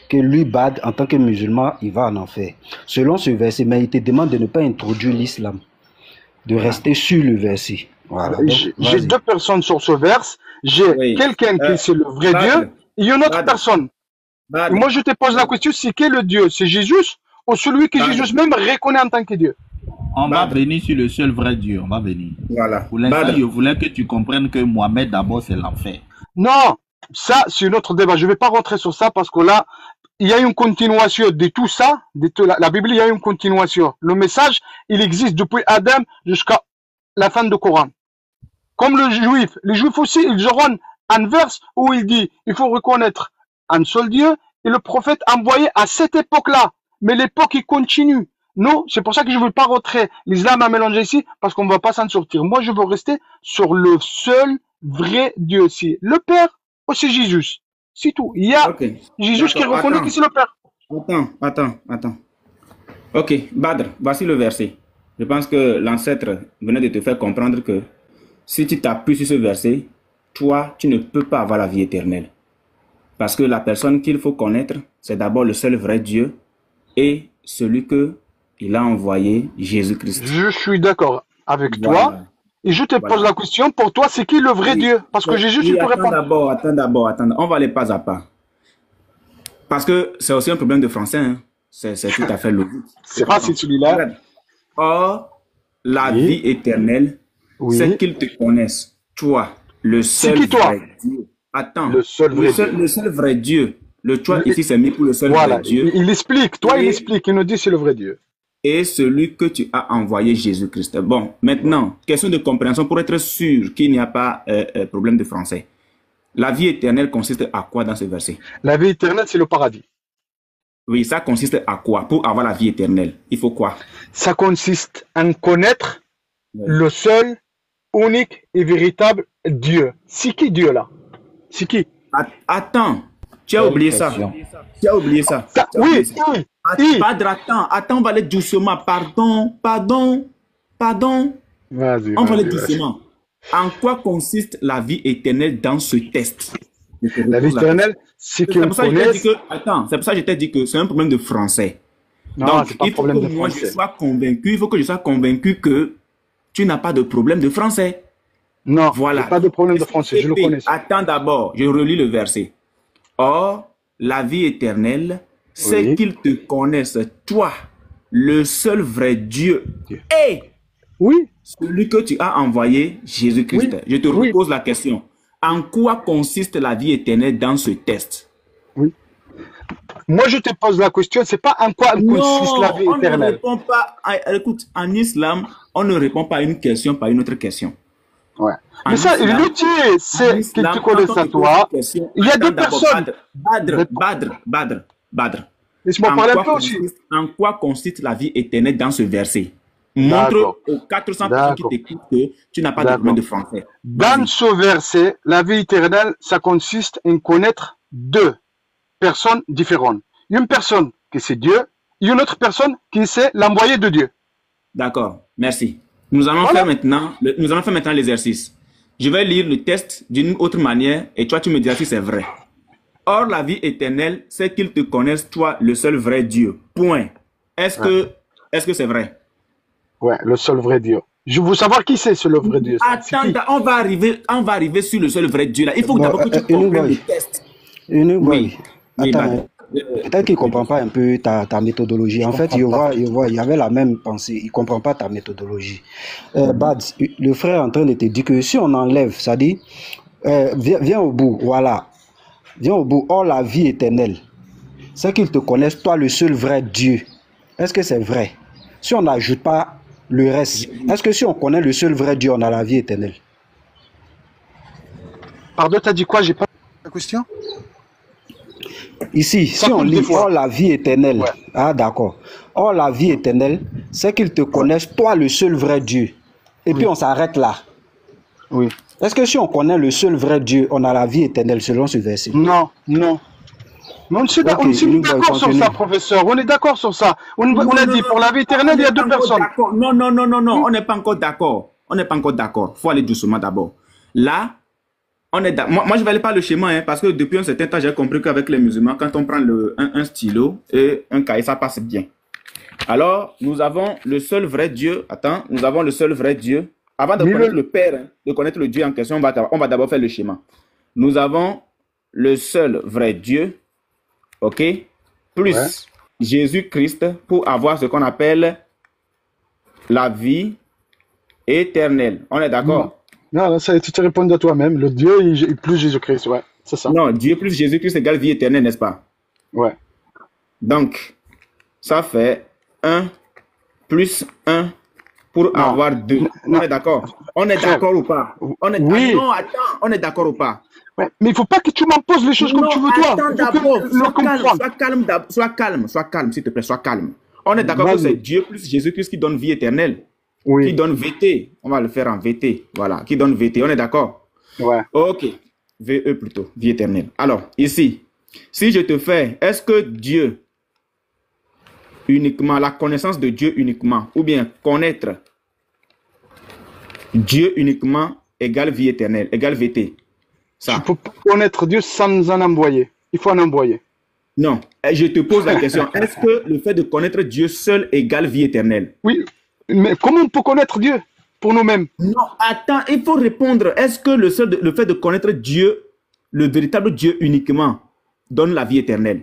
que lui, Bad, en tant que musulman, il va en enfer. Selon ce verset, mais il te demande de ne pas introduire l'islam, de rester sur le verset. Voilà. J'ai deux personnes sur ce verset. J'ai quelqu'un qui c'est le vrai Dieu et une autre personne. Et moi, je te pose la question, c'est quel le Dieu? C'est Jésus ou celui que Jésus même reconnaît en tant que Dieu? On va venir sur le seul vrai Dieu. On va venir. Voilà. Pour l'instant, je voulais que tu comprennes que Mohamed, d'abord, c'est l'enfer. Non, ça, c'est notre débat. Je ne vais pas rentrer sur ça parce que là, il y a une continuation de tout ça. La Bible, il y a une continuation. Le message, il existe depuis Adam jusqu'à la fin du Coran. Comme les Juifs aussi, ils auront un verse où il dit, il faut reconnaître un seul Dieu et le prophète envoyé à cette époque-là. Mais l'époque, il continue. Nous, c'est pour ça que je ne veux pas rentrer l'islam à mélanger ici, parce qu'on ne va pas s'en sortir. Moi, je veux rester sur le seul vrai Dieu aussi. Le Père, ou c'est Jésus. C'est tout. Il y a Jésus qui reconnaît que c'est le Père. Attends. Ok, Badr, voici le verset. Je pense que l'ancêtre venait de te faire comprendre que si tu t'appuies sur ce verset, toi, tu ne peux pas avoir la vie éternelle. Parce que la personne qu'il faut connaître, c'est d'abord le seul vrai Dieu et celui que il a envoyé, Jésus-Christ. Je suis d'accord avec toi. Et je te pose la question, pour toi, c'est qui le vrai Dieu? Parce que Jésus, tu peux répondre. Attends d'abord. On va aller pas à pas. Parce que c'est aussi un problème de français. Hein. C'est tout à fait logique. C'est pas celui-là. Or, la vie éternelle, c'est qu'ils te connaissent. Toi, le seul vrai Dieu. Attends, le seul vrai Dieu. Le toi ici, c'est mis pour le seul vrai Dieu. Il explique, il explique, il nous dit c'est le vrai Dieu. Et celui que tu as envoyé, Jésus-Christ. Bon, maintenant, question de compréhension pour être sûr qu'il n'y a pas problème de français. La vie éternelle consiste à quoi dans ce verset? La vie éternelle, c'est le paradis. Oui, ça consiste à quoi? Pour avoir la vie éternelle, il faut quoi? Ça consiste à connaître le seul, unique et véritable Dieu. C'est qui Dieu là? C'est qui? Attends, tu as oublié ça. Tu as oublié ça. Oui. Attends, on va aller doucement. Pardon. On va aller doucement. En quoi consiste la vie éternelle dans ce test? La vie éternelle, c'est que Attends, c'est pour ça que je t'ai dit que c'est un problème de français. Non, donc, il faut que moi je sois convaincu, il faut que je sois convaincu que tu n'as pas de problème de français. Non, voilà. Pas de problème de français, je le connais. Attends d'abord, je relis le verset. Or, la vie éternelle, c'est qu'ils te connaissent, toi, le seul vrai Dieu, et celui que tu as envoyé, Jésus-Christ. Je te repose la question. En quoi consiste la vie éternelle dans ce test? Moi, je te pose la question, c'est pas en quoi consiste la vie éternelle. On ne répond pas. Écoute, en islam, on ne répond pas à une question par une autre question. Mais ça, le Dieu, c'est que tu connais ça, toi. Il y a deux personnes. Badr. Laisse-moi parler un peu aussi. En quoi consiste la vie éternelle dans ce verset? Montre aux 400 personnes qui t'écoutent que tu n'as pas de problème de français. Dans ce verset, la vie éternelle, ça consiste en connaître deux personnes différentes. Une personne qui c'est Dieu et une autre personne qui c'est l'envoyé de Dieu. D'accord, merci. Nous allons faire maintenant l'exercice. Je vais lire le test d'une autre manière et toi tu me diras si c'est vrai. Or, la vie éternelle, c'est qu'ils te connaissent, toi, le seul vrai Dieu. Point. Est-ce que c'est vrai? Ouais, le seul vrai Dieu. Je veux savoir qui c'est le vrai Dieu. Attends, on va arriver sur le seul vrai Dieu là. Il faut d'abord que tu comprennes le test. Attends, peut-être qu'il ne comprend pas un peu ta méthodologie. En fait, il y avait la même pensée. Il ne comprend pas ta méthodologie. Bad, le frère est en train de te dire que si on enlève, ça dit, viens au bout, voilà. Viens au bout. Or, la vie éternelle, c'est qu'ils te connaissent, toi, le seul vrai Dieu. Est-ce que c'est vrai? Si on n'ajoute pas le reste, est-ce que si on connaît le seul vrai Dieu, on a la vie éternelle? Pardon, t'as dit quoi? J'ai pas la question. Ici, si on lit or la vie éternelle, ah d'accord. Or la vie éternelle, c'est qu'ils te connaissent, toi, le seul vrai Dieu. Et puis on s'arrête là. Oui. Est-ce que si on connaît le seul vrai Dieu, on a la vie éternelle selon ce verset? Non. Mais on est d'accord sur ça, professeur. On est d'accord sur ça. On a dit pour la vie éternelle, il y a deux personnes. Non. On n'est pas encore d'accord. Il faut aller doucement d'abord. Là, moi, je ne valide pas le schéma, hein, parce que depuis un certain temps, j'ai compris qu'avec les musulmans, quand on prend un stylo et un cahier, ça passe bien. Alors, nous avons le seul vrai Dieu. Attends, nous avons le seul vrai Dieu. Avant de connaître le Père, hein, de connaître le Dieu en question, on va d'abord faire le schéma. Nous avons le seul vrai Dieu, ok, plus Jésus-Christ pour avoir ce qu'on appelle la vie éternelle. On est d'accord? Non, ça, tu te réponds à toi-même. Le Dieu et plus Jésus-Christ, ouais, c'est ça. Non, Dieu plus Jésus-Christ égale vie éternelle, n'est-ce pas? Ouais. Donc, ça fait 1 plus 1 pour avoir 2. On est d'accord? On est d'accord ou pas? Oui. Non, attends, on est d'accord ou pas? Ouais. Mais il ne faut pas que tu m'imposes les choses comme tu veux, toi. Attends d'abord, sois calme, s'il te plaît, sois calme. On est d'accord que c'est Dieu plus Jésus-Christ qui donne vie éternelle. Oui. Qui donne VT. On va le faire en VT. Voilà, qui donne VT. On est d'accord? Ouais. Ok. VE plutôt, vie éternelle. Alors, ici, si je te fais, est-ce que Dieu uniquement, la connaissance de Dieu uniquement, ou bien connaître Dieu uniquement égale vie éternelle, égale VT? Ça. Tu peux pas connaître Dieu sans en envoyer. Il faut en envoyer. Non, je te pose la question. Est-ce que le fait de connaître Dieu seul égale vie éternelle? Oui, mais comment on peut connaître Dieu pour nous-mêmes? Non, attends, il faut répondre. Est-ce que le fait de connaître Dieu, le véritable Dieu uniquement, donne la vie éternelle?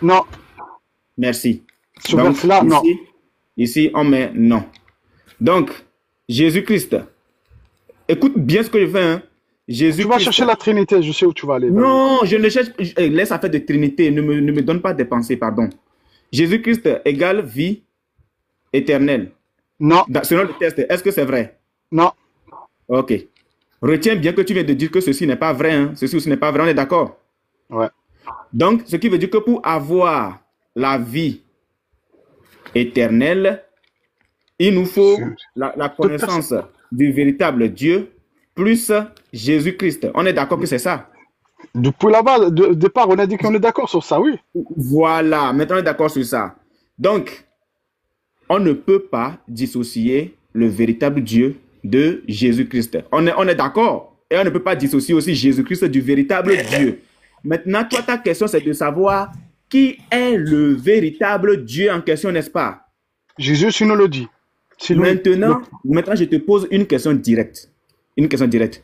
Non. Merci. Ce Donc, verset-là, non. Ici, on met non. Donc, Jésus-Christ, écoute bien ce que je fais. Hein. Jésus tu vas chercher la Trinité, je sais où tu vas aller. Non, je ne cherche. Laisse affaire de Trinité, ne me donne pas des pensées, pardon. Jésus-Christ égale vie éternelle. Non. Selon le test, est-ce que c'est vrai? Non. Ok. Retiens bien que tu viens de dire que ceci n'est pas vrai. Hein. Ceci aussi n'est pas vrai, on est d'accord? Ouais. Donc, ce qui veut dire que pour avoir la vie éternelle, il nous faut la connaissance du véritable Dieu plus Jésus-Christ. On est d'accord que c'est ça? Depuis là-bas, de départ, on a dit qu'on est d'accord sur ça, oui. Voilà, maintenant on est d'accord sur ça. Donc, on ne peut pas dissocier le véritable Dieu de Jésus-Christ. On est d'accord. Et on ne peut pas dissocier aussi Jésus-Christ du véritable Dieu. Maintenant, toi, ta question, c'est de savoir qui est le véritable Dieu en question, n'est-ce pas? Jésus, si nous le dit. Maintenant, je te pose une question directe. Une question directe.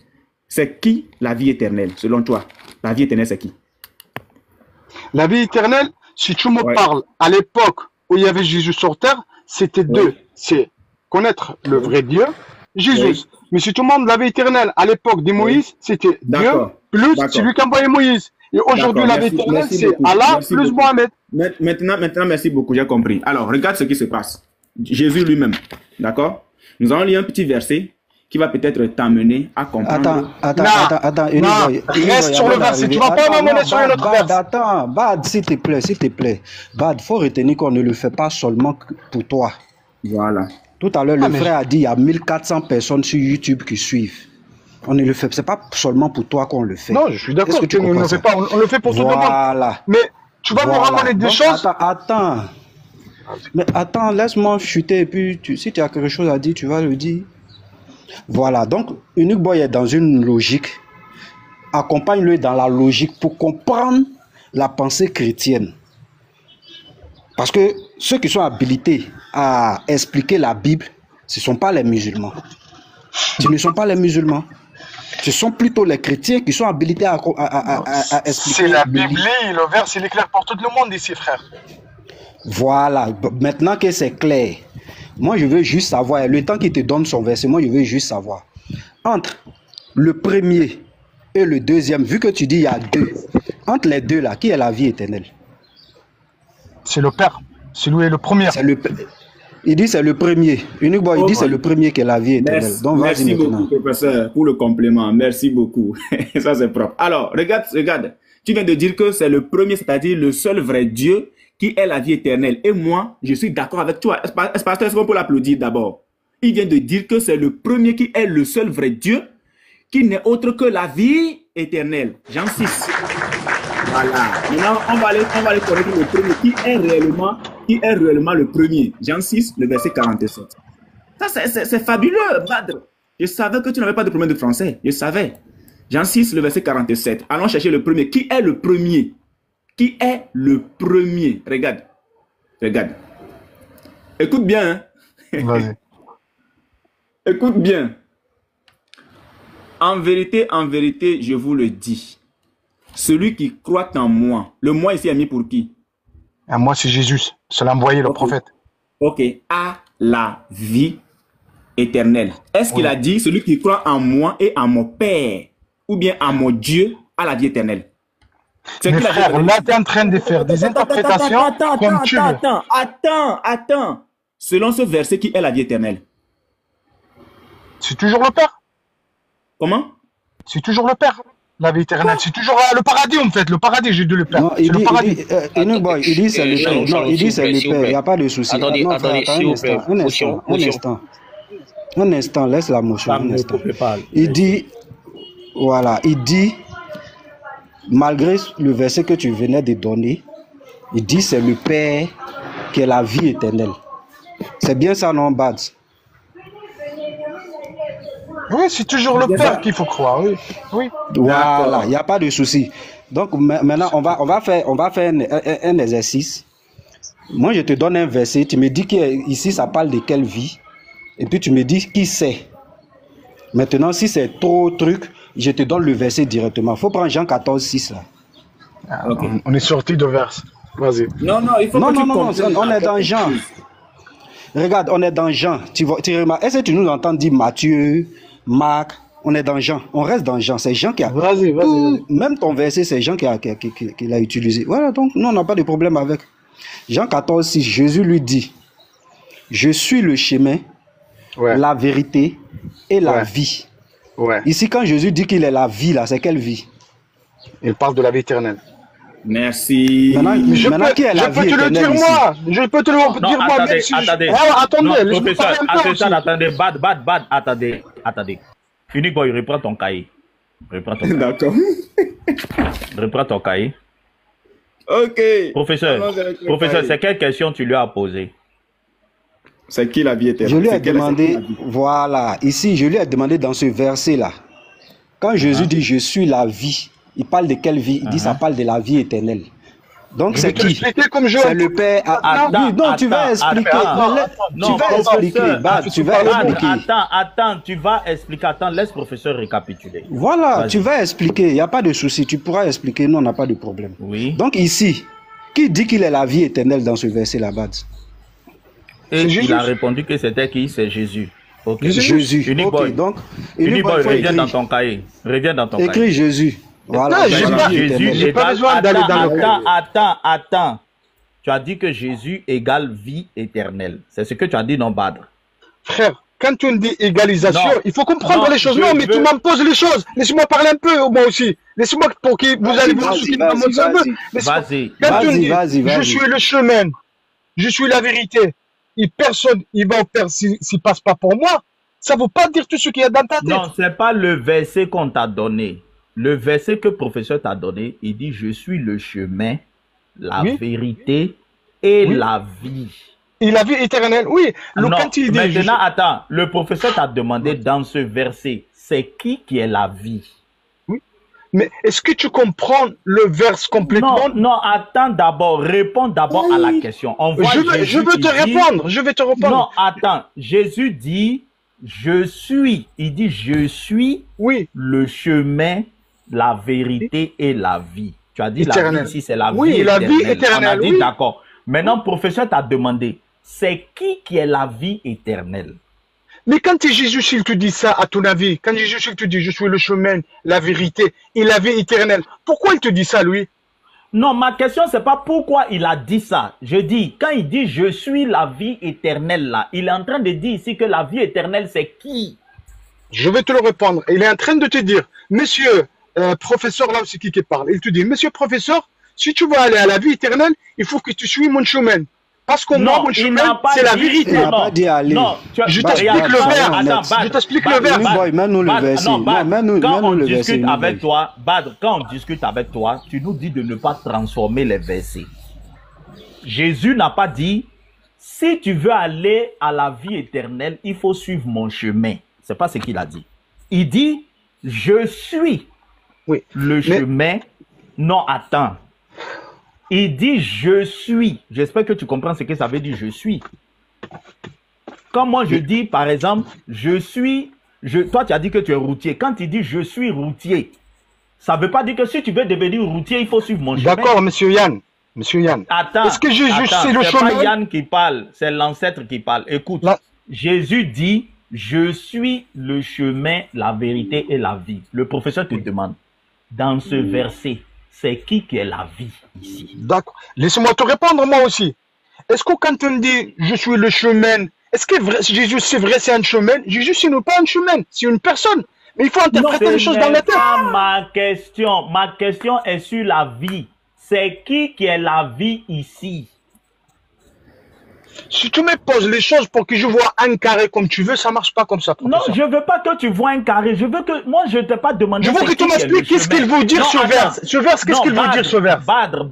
C'est qui la vie éternelle, selon toi? La vie éternelle, c'est qui? La vie éternelle, si tu me parles à l'époque où il y avait Jésus sur terre, c'était deux. C'est connaître le vrai Dieu, Jésus. Mais si tu me demandes la vie éternelle à l'époque de Moïse, c'était Dieu plus celui qui a envoyé Moïse. Et aujourd'hui, la vie éternelle, c'est Allah plus Mohamed. Maintenant, merci beaucoup, j'ai compris. Alors, regarde ce qui se passe. Jésus lui-même, d'accord? Nous allons lire un petit verset qui va peut-être t'amener à comprendre. Attends. Reste sur le verset. Tu vas pas m'amener sur une autre verset. Attends, Bad, s'il te plaît. Bad, faut retenir qu'on ne le fait pas seulement pour toi. Voilà. Tout à l'heure, le frère a dit il y a 1400 personnes sur YouTube qui suivent. On ne le fait, c'est pas seulement pour toi qu'on le fait. Non, je suis d'accord. On ne fait pas, on le fait pour tout le monde. Voilà. Mais tu vas me ramener des choses. Attends. Mais attends, laisse-moi chuter et puis si tu as quelque chose à dire, tu vas le dire. Voilà, donc Unique Boy est dans une logique. Accompagne-le dans la logique pour comprendre la pensée chrétienne. Parce que ceux qui sont habilités à expliquer la Bible, ce ne sont pas les musulmans. Ce ne sont pas les musulmans. Ce sont plutôt les chrétiens qui sont habilités à expliquer. C'est la Bible, le verset il est clair pour tout le monde ici, frère. Voilà, maintenant que c'est clair, moi je veux juste savoir, le temps qu'il te donne son verset, moi je veux juste savoir, entre le premier et le deuxième, vu que tu dis il y a deux, entre les deux là, qui est la vie éternelle? C'est le Père, c'est lui le premier. Il dit c'est le premier. Unique Boy, il dit c'est le premier qui est la vie éternelle. Donc, merci beaucoup, professeur, pour le complément. Merci beaucoup. Ça, c'est propre. Alors, regarde. Tu viens de dire que c'est le premier, c'est-à-dire le seul vrai Dieu qui est la vie éternelle. Et moi, je suis d'accord avec toi. Est-ce qu'on peut l'applaudir d'abord? Il vient de dire que c'est le premier qui est le seul vrai Dieu qui n'est autre que la vie éternelle. Jean 6. Voilà. Maintenant, on va aller connaître le premier qui est réellement le premier. Jean 6, le verset 47. Ça, c'est fabuleux, Badr. Je savais que tu n'avais pas de problème de français. Je savais. Jean 6, le verset 47. Allons chercher le premier. Qui est le premier? Qui est le premier? Regarde. Regarde. Écoute bien. Hein? Vas-y. Écoute bien. En vérité, je vous le dis. Celui qui croit en moi. Le moi ici est mis pour qui? Et moi, c'est Jésus. C'est l'envoyé, le prophète. Ok. À la vie éternelle. Est-ce qu'il a dit celui qui croit en moi et en mon Père? Ou bien en mon Dieu à la vie éternelle? Mais frère, là, tu es en train de faire des interprétations comme tu veux. Attends. Selon ce verset, qui est la vie éternelle? C'est toujours le Père. Comment? C'est toujours le Père. La vie éternelle. C'est toujours le paradis, en fait. Le paradis, j'ai dit le Père. Non, c'est le paradis. Il dit c'est le Père. Non, il dit c'est le Père. Il n'y a pas de souci. Attendez, Un instant, laisse la motion. Un instant. Il dit, voilà, il dit, malgré le verset que tu venais de donner, il dit c'est le Père qui est la vie éternelle. C'est bien ça, non, Bads? Oui, c'est toujours le Père qu'il faut croire, oui. Voilà, il n'y a pas de souci. Donc maintenant, on va faire un exercice. Moi, je te donne un verset, tu me dis qu'ici, ça parle de quelle vie, et puis tu me dis qui c'est. Maintenant, si c'est trop truc, je te donne le verset directement. Il faut prendre Jean 14, 6 là. Okay. On est sorti de verse. Vas-y. Non, il faut que tu comprennes. On est dans Jean. Regarde, on est dans Jean. Tu remarques, est-ce que tu nous entends dire Matthieu, Marc? On est dans Jean. On reste dans Jean. C'est Jean qui a... Vas-y. Même ton verset, c'est Jean qui l'a utilisé. Voilà, donc nous, on n'a pas de problème avec. Jean 14, 6, Jésus lui dit, je suis le chemin, la vérité et la vie. Ici, quand Jésus dit qu'il est la vie, là, c'est quelle vie? Il parle de la vie éternelle. Merci. Maintenant, qui est la vie éternelle ici? Je peux te le dire moi. Attendez. Bad, attendez. Unique Boy, reprends ton cahier. D'accord. Reprends ton cahier. Ok. Professeur, c'est quelle question tu lui as posée? C'est qui la vie éternelle? Je lui ai demandé, voilà, ici, je lui ai demandé dans ce verset-là, quand Jésus dit « je suis la vie », il parle de quelle vie? Il dit ça parle de la vie éternelle. Donc c'est qui? C'est le Père. Non, tu vas expliquer. Attends, tu vas expliquer. Attends, laisse le professeur récapituler. Voilà, tu vas expliquer. Il n'y a pas de souci. Tu pourras expliquer. Nous, on n'a pas de problème. Oui. Donc ici, qui dit qu'il est la vie éternelle dans ce verset là-bas? Et il a répondu que c'était qui? C'est Jésus. Okay. Jésus. Unique Boy. Donc, Unique Boy, reviens dans ton cahier. Écris Jésus. Voilà. J'ai pas besoin d'aller dans le cahier. Attends. Tu as dit que Jésus égale vie éternelle. C'est ce que tu as dit, non, Badr? Frère, quand tu me dis égalisation, il faut comprendre les choses. Non, mais tu m'imposes les choses. Laissez-moi parler un peu, moi aussi. Laissez-moi pour que vous allez vous soutenir un peu. Vas-y. Je suis le chemin. Je suis la vérité. Et personne, il va faire s'il passe pas pour moi. Ça ne veut pas dire tout ce qu'il y a dans ta tête. Non, c'est pas le verset qu'on t'a donné. Le verset que le professeur t'a donné, il dit « Je suis le chemin, la vérité et la vie ». Et la vie éternelle, oui. Quand il dit maintenant, attends, le professeur t'a demandé dans ce verset, c'est qui est la vie? Oui. Mais est-ce que tu comprends le verse complètement? Non, attends d'abord, réponds d'abord à la question. Je veux te répondre. Non, attends, Jésus dit « Je suis ». Il dit « Je suis le chemin, la vérité et la vie ». Tu as dit la vie ici, c'est la vie éternelle. La vie éternelle. On a dit d'accord. Maintenant, le professeur t'a demandé, c'est qui est la vie éternelle? Mais quand Jésus, il te dit ça, à ton avis, quand Jésus, il te dit, je suis le chemin, la vérité et la vie éternelle, pourquoi il te dit ça, lui? Non, ma question, c'est pas pourquoi il a dit ça. Je dis, quand il dit, je suis la vie éternelle, là, il est en train de dire ici que la vie éternelle, c'est qui? Je vais te le répondre. Il est en train de te dire, monsieur, professeur, là, c'est qui parle? Il te dit, monsieur professeur, si tu veux aller à la vie éternelle, il faut que tu suives mon chemin. Parce que moi, mon chemin, c'est la vérité. Non, je t'explique le verbe. Je t'explique le verbe. Mets-nous le verset. Quand on discute avec toi, Badr, quand on discute avec toi, tu nous dis de ne pas transformer les versets. Jésus n'a pas dit, si tu veux aller à la vie éternelle, il faut suivre mon chemin. C'est pas ce qu'il a dit. Il dit, je suis le chemin. Non, attends. Il dit, je suis. J'espère que tu comprends ce que ça veut dire, je suis. Quand moi je dis, par exemple, je suis... toi, tu as dit que tu es routier. Quand il dit, je suis routier, ça ne veut pas dire que si tu veux devenir routier, il faut suivre mon chemin. D'accord, monsieur Yann. Monsieur Yann. Attends, est-ce que Jésus, c'est le chemin? C'est pas Yann qui parle, c'est l'ancêtre qui parle. Écoute, Jésus dit, je suis le chemin, la vérité et la vie. Le professeur te demande, dans ce verset, c'est qui est la vie ici? D'accord. Laissez-moi te répondre moi aussi. Est-ce que quand on dit, je suis le chemin, est-ce que Jésus, c'est vrai, c'est un chemin? Jésus, ce n'est pas un chemin, c'est une personne. Mais il faut interpréter les choses dans la tête. Ma question est sur la vie. C'est qui est la vie ici? Si tu me poses les choses pour que je vois un carré comme tu veux, ça ne marche pas comme ça. Non, je ne veux pas que tu vois un carré. Je veux que... Moi, je ne t'ai pas demandé... Je veux que tu m'expliques qu'est-ce qu'il veut dire ce vers. Ce vers, qu'est-ce qu'il veut dire ce vers? Badr.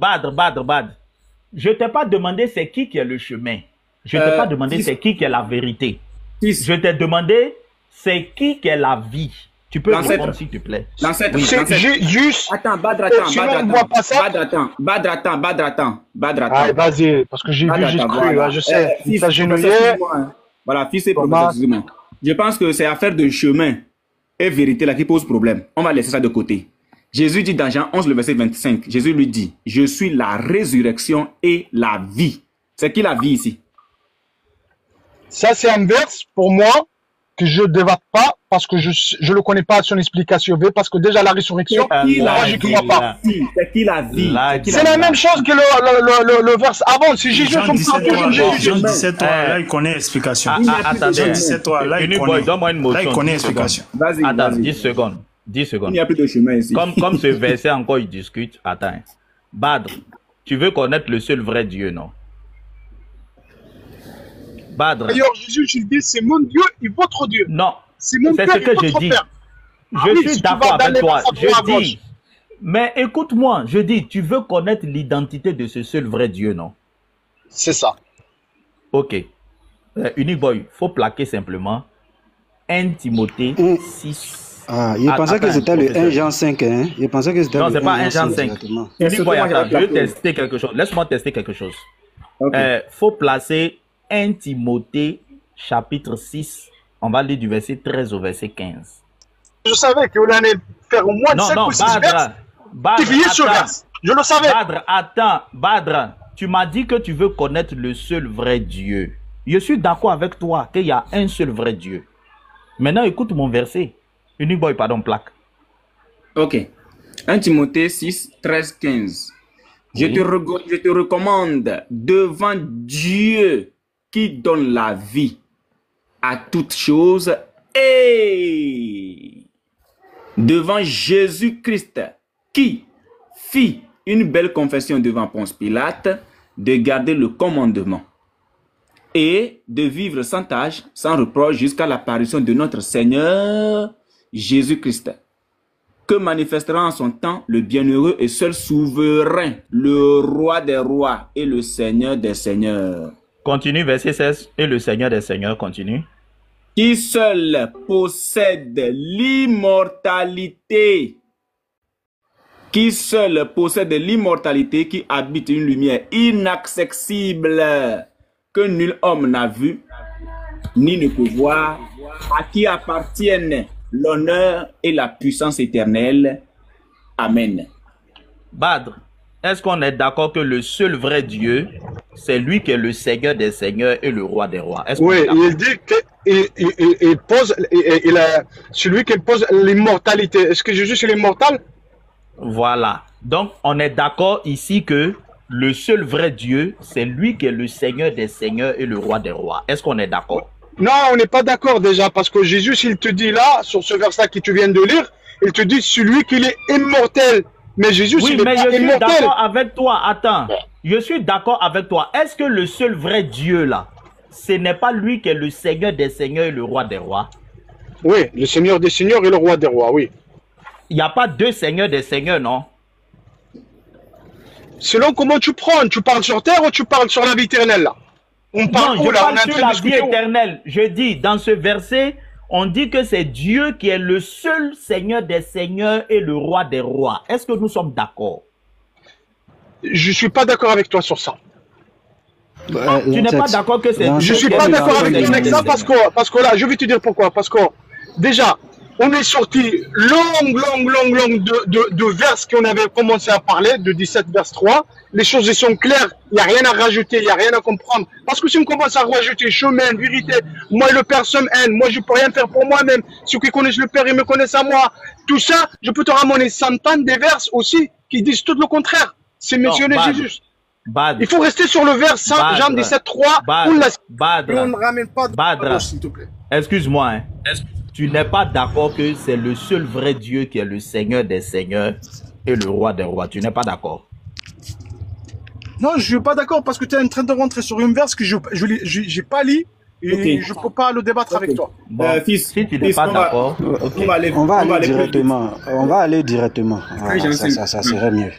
Je ne t'ai pas demandé c'est qui est le chemin. Je ne t'ai pas demandé c'est qui est la vérité. Je t'ai demandé c'est qui est la vie. Tu peux répondre s'il te plaît. L'ancêtre. Juste. Attends, Badr, attends. Ah, vas-y, parce que j'ai vu, j'ai cru, là, je sais. Il s'agenouillait. Voilà, fils et prophète, excusez-moi. Je pense que c'est affaire de chemin et vérité là qui pose problème. On va laisser ça de côté. Jésus dit dans Jean 11, le verset 25, Jésus lui dit, je suis la résurrection et la vie. C'est qui la vie ici? Ça, c'est un verset pour moi que je ne débatte pas parce que je ne le connais pas son explication, parce que déjà la résurrection, moi je ne crois pas. C'est qui la vie? C'est la même chose que le verset avant. Si Jésus Jean 17, là il connaît l'explication. Attendez, Jean 17, là il connaît l'explication. Attends, 10 secondes. 10 secondes. Il n'y a plus de chemin ici. Comme ce verset encore il discute, attends. Badr, tu veux connaître le seul vrai Dieu, non? Badr. D'ailleurs, Jésus, je dis, c'est mon Dieu et votre Dieu. Non, c'est mon Père ce que je dis. Je suis d'accord avec toi. Je dis, mais écoute-moi, je dis, tu veux connaître l'identité de ce seul vrai Dieu, non? C'est ça. Ok. Unique Boy, il faut plaquer simplement 1 Timothée 6. Ah, il pensait que c'était le 1 Jean 5. Hein? Il pensait que c'était non, le c'est pas 1 Jean 5. Unique Boy, attends, je vais tester quelque chose. Laisse-moi tester quelque chose. Okay. Faut placer 1 Timothée chapitre 6. On va lire du verset 13 au verset 15. Je savais qu'on allait faire au moins 5 ou 6 versets. Je le savais. Badr, tu m'as dit que tu veux connaître le seul vrai Dieu. Je suis d'accord avec toi qu'il y a un seul vrai Dieu. Maintenant, écoute mon verset. Unique Boy, pardon, plaque. Ok. 1 Timothée 6, 13, 15. Oui. Je te recommande devant Dieu qui donne la vie à toutes choses et devant Jésus-Christ qui fit une belle confession devant Ponce Pilate de garder le commandement et de vivre sans tâche, sans reproche jusqu'à l'apparition de notre Seigneur Jésus-Christ, que manifestera en son temps le bienheureux et seul souverain, le roi des rois et le Seigneur des seigneurs. Continue, verset 16. Et le Seigneur des seigneurs, continue. Qui seul possède l'immortalité. Qui seul possède l'immortalité, qui habite une lumière inaccessible que nul homme n'a vu, ni ne peut voir, à qui appartiennent l'honneur et la puissance éternelle. Amen. Badr, est-ce qu'on est d'accord que le seul vrai Dieu, c'est lui qui est le Seigneur des seigneurs et le roi des rois? Oui, il dit qu'il pose, celui qui pose l'immortalité. Est-ce que Jésus est immortel? Voilà. Donc, on est d'accord ici que le seul vrai Dieu, c'est lui qui est le Seigneur des seigneurs et le roi des rois. Est-ce qu'on est d'accord? Non, on n'est pas d'accord déjà, parce que Jésus, il te dit là, sur ce verset que tu viens de lire, il te dit celui qui est immortel. Mais Jésus, oui, il est mais pas je suis immortel. d'accord avec toi. Attends, je suis d'accord avec toi. Est-ce que le seul vrai Dieu là, ce n'est pas lui qui est le Seigneur des seigneurs et le roi des rois? Oui, le Seigneur des seigneurs et le roi des rois, oui. Il n'y a pas deux seigneurs des seigneurs, non? Selon comment tu prends, tu parles sur terre ou tu parles sur la vie éternelle là? On parle, non, je parle sur la vie éternelle. Je dis, dans ce verset, On dit que c'est Dieu qui est le seul Seigneur des seigneurs et le roi des rois. Est-ce que nous sommes d'accord? Je ne suis pas d'accord avec toi sur ça. Tu n'es pas d'accord que c'est Dieu? Je ne suis pas d'accord avec toi avec ça parce que là, je vais te dire pourquoi. Parce que déjà, on est sorti longue de vers qu'on avait commencé à parler, de 17 vers 3. Les choses sont claires, il n'y a rien à rajouter, il n'y a rien à comprendre. Parce que si on commence à rajouter chemin, vérité, moi le Père seul haine, moi je ne peux rien faire pour moi-même. Ceux qui connaissent le Père, ils me connaissent à moi. Tout ça, je peux te ramener centaines de vers aussi qui disent tout le contraire. C'est mentionné Jésus. Il faut rester sur le vers Jean 17, 3. On ne ramène pas de s'il te plaît. Excuse-moi, hein. Tu n'es pas d'accord que c'est le seul vrai Dieu qui est le Seigneur des seigneurs et le roi des rois. Tu n'es pas d'accord? Non, je ne suis pas d'accord parce que tu es en train de rentrer sur une verse que je n'ai pas lu et je ne peux pas le débattre avec toi. Bon, si tu n'es pas d'accord, on va aller directement. On va aller directement. Voilà, ça serait mieux.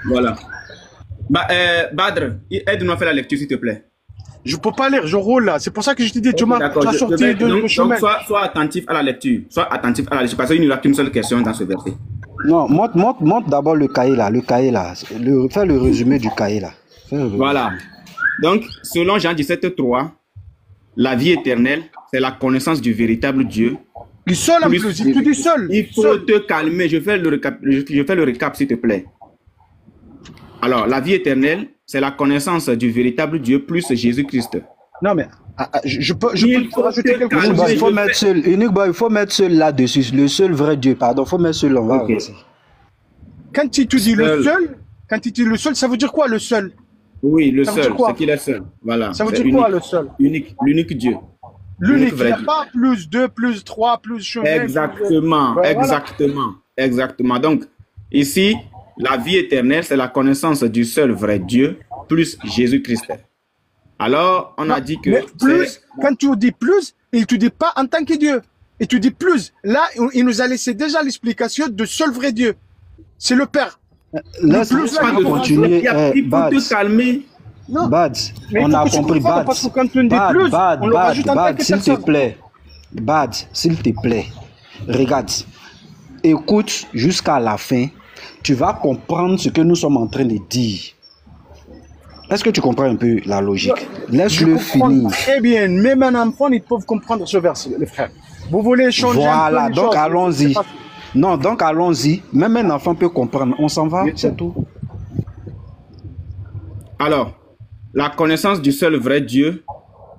Voilà. Badr, aide-nous à faire la lecture, s'il te plaît. Je ne peux pas lire, je roule là. C'est pour ça que je te dis, tu m'as sorti de chemin. Donc, sois attentif à la lecture. Sois attentif à la lecture parce qu'il n'y aura qu'une seule question dans ce verset. Non, montre d'abord le cahier là. Fais le résumé du cahier là. Voilà. Donc, selon Jean 17, 3, la vie éternelle, c'est la connaissance du véritable Dieu. Il seul en plus, il te dit seul. Il faut te calmer. Je fais le récap, s'il te plaît. Alors, la vie éternelle, c'est la connaissance du véritable Dieu plus Jésus-Christ. Non, mais je peux rajouter quelque chose. Il faut mettre seul là-dessus. Le seul vrai Dieu, pardon. Il faut mettre seul en okay. Quand tu te dis le seul, ça veut dire quoi le seul? Oui, le seul, c'est qu'il est seul. Voilà. Ça veut dire quoi le seul? L'unique Dieu. L'unique, il n'y a pas plus 2, plus 3, plus chemin. Exactement, exactement. Donc, ici, la vie éternelle, c'est la connaissance du seul vrai Dieu plus Jésus-Christ. Alors, on a dit que... Plus, quand tu dis plus, il ne te dit pas en tant que Dieu. Il te dit plus. Là, il nous a laissé déjà l'explication de seul vrai Dieu. C'est le Père. Là, c'est pas de continuer. Il faut te calmer. Bad, on a compris. Bad, s'il te plaît. Bad, s'il te plaît. Regarde. Écoute jusqu'à la fin. Tu vas comprendre ce que nous sommes en train de dire. Est-ce que tu comprends un peu la logique? Laisse-le finir. Très bien. Même un enfant, ils peuvent comprendre ce verset, les frères. Vous voulez changer voilà, un peu donc allons-y. Non, donc allons-y. Même un enfant peut comprendre. On s'en va, c'est tout. Alors, la connaissance du seul vrai Dieu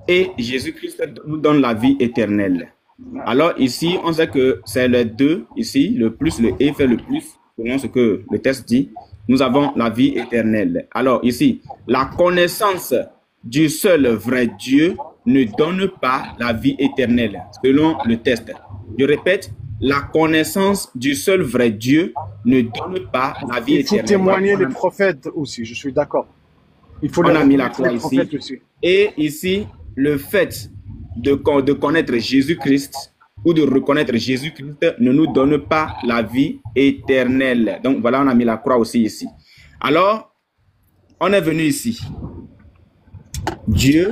et Jésus-Christ nous donne la vie éternelle. Alors ici, on sait que c'est le 2, ici, le plus, le et fait le plus, selon ce que le texte dit. Nous avons la vie éternelle. Alors ici, la connaissance du seul vrai Dieu ne donne pas la vie éternelle, selon le texte. Je répète, la connaissance du seul vrai Dieu ne donne pas la vie éternelle. Il faut témoigner les prophètes aussi, je suis d'accord. On a mis la croix ici. Et ici, le fait de connaître Jésus-Christ ou de reconnaître Jésus-Christ ne nous donne pas la vie éternelle. Donc voilà, on a mis la croix aussi ici. Alors, on est venu ici. Dieu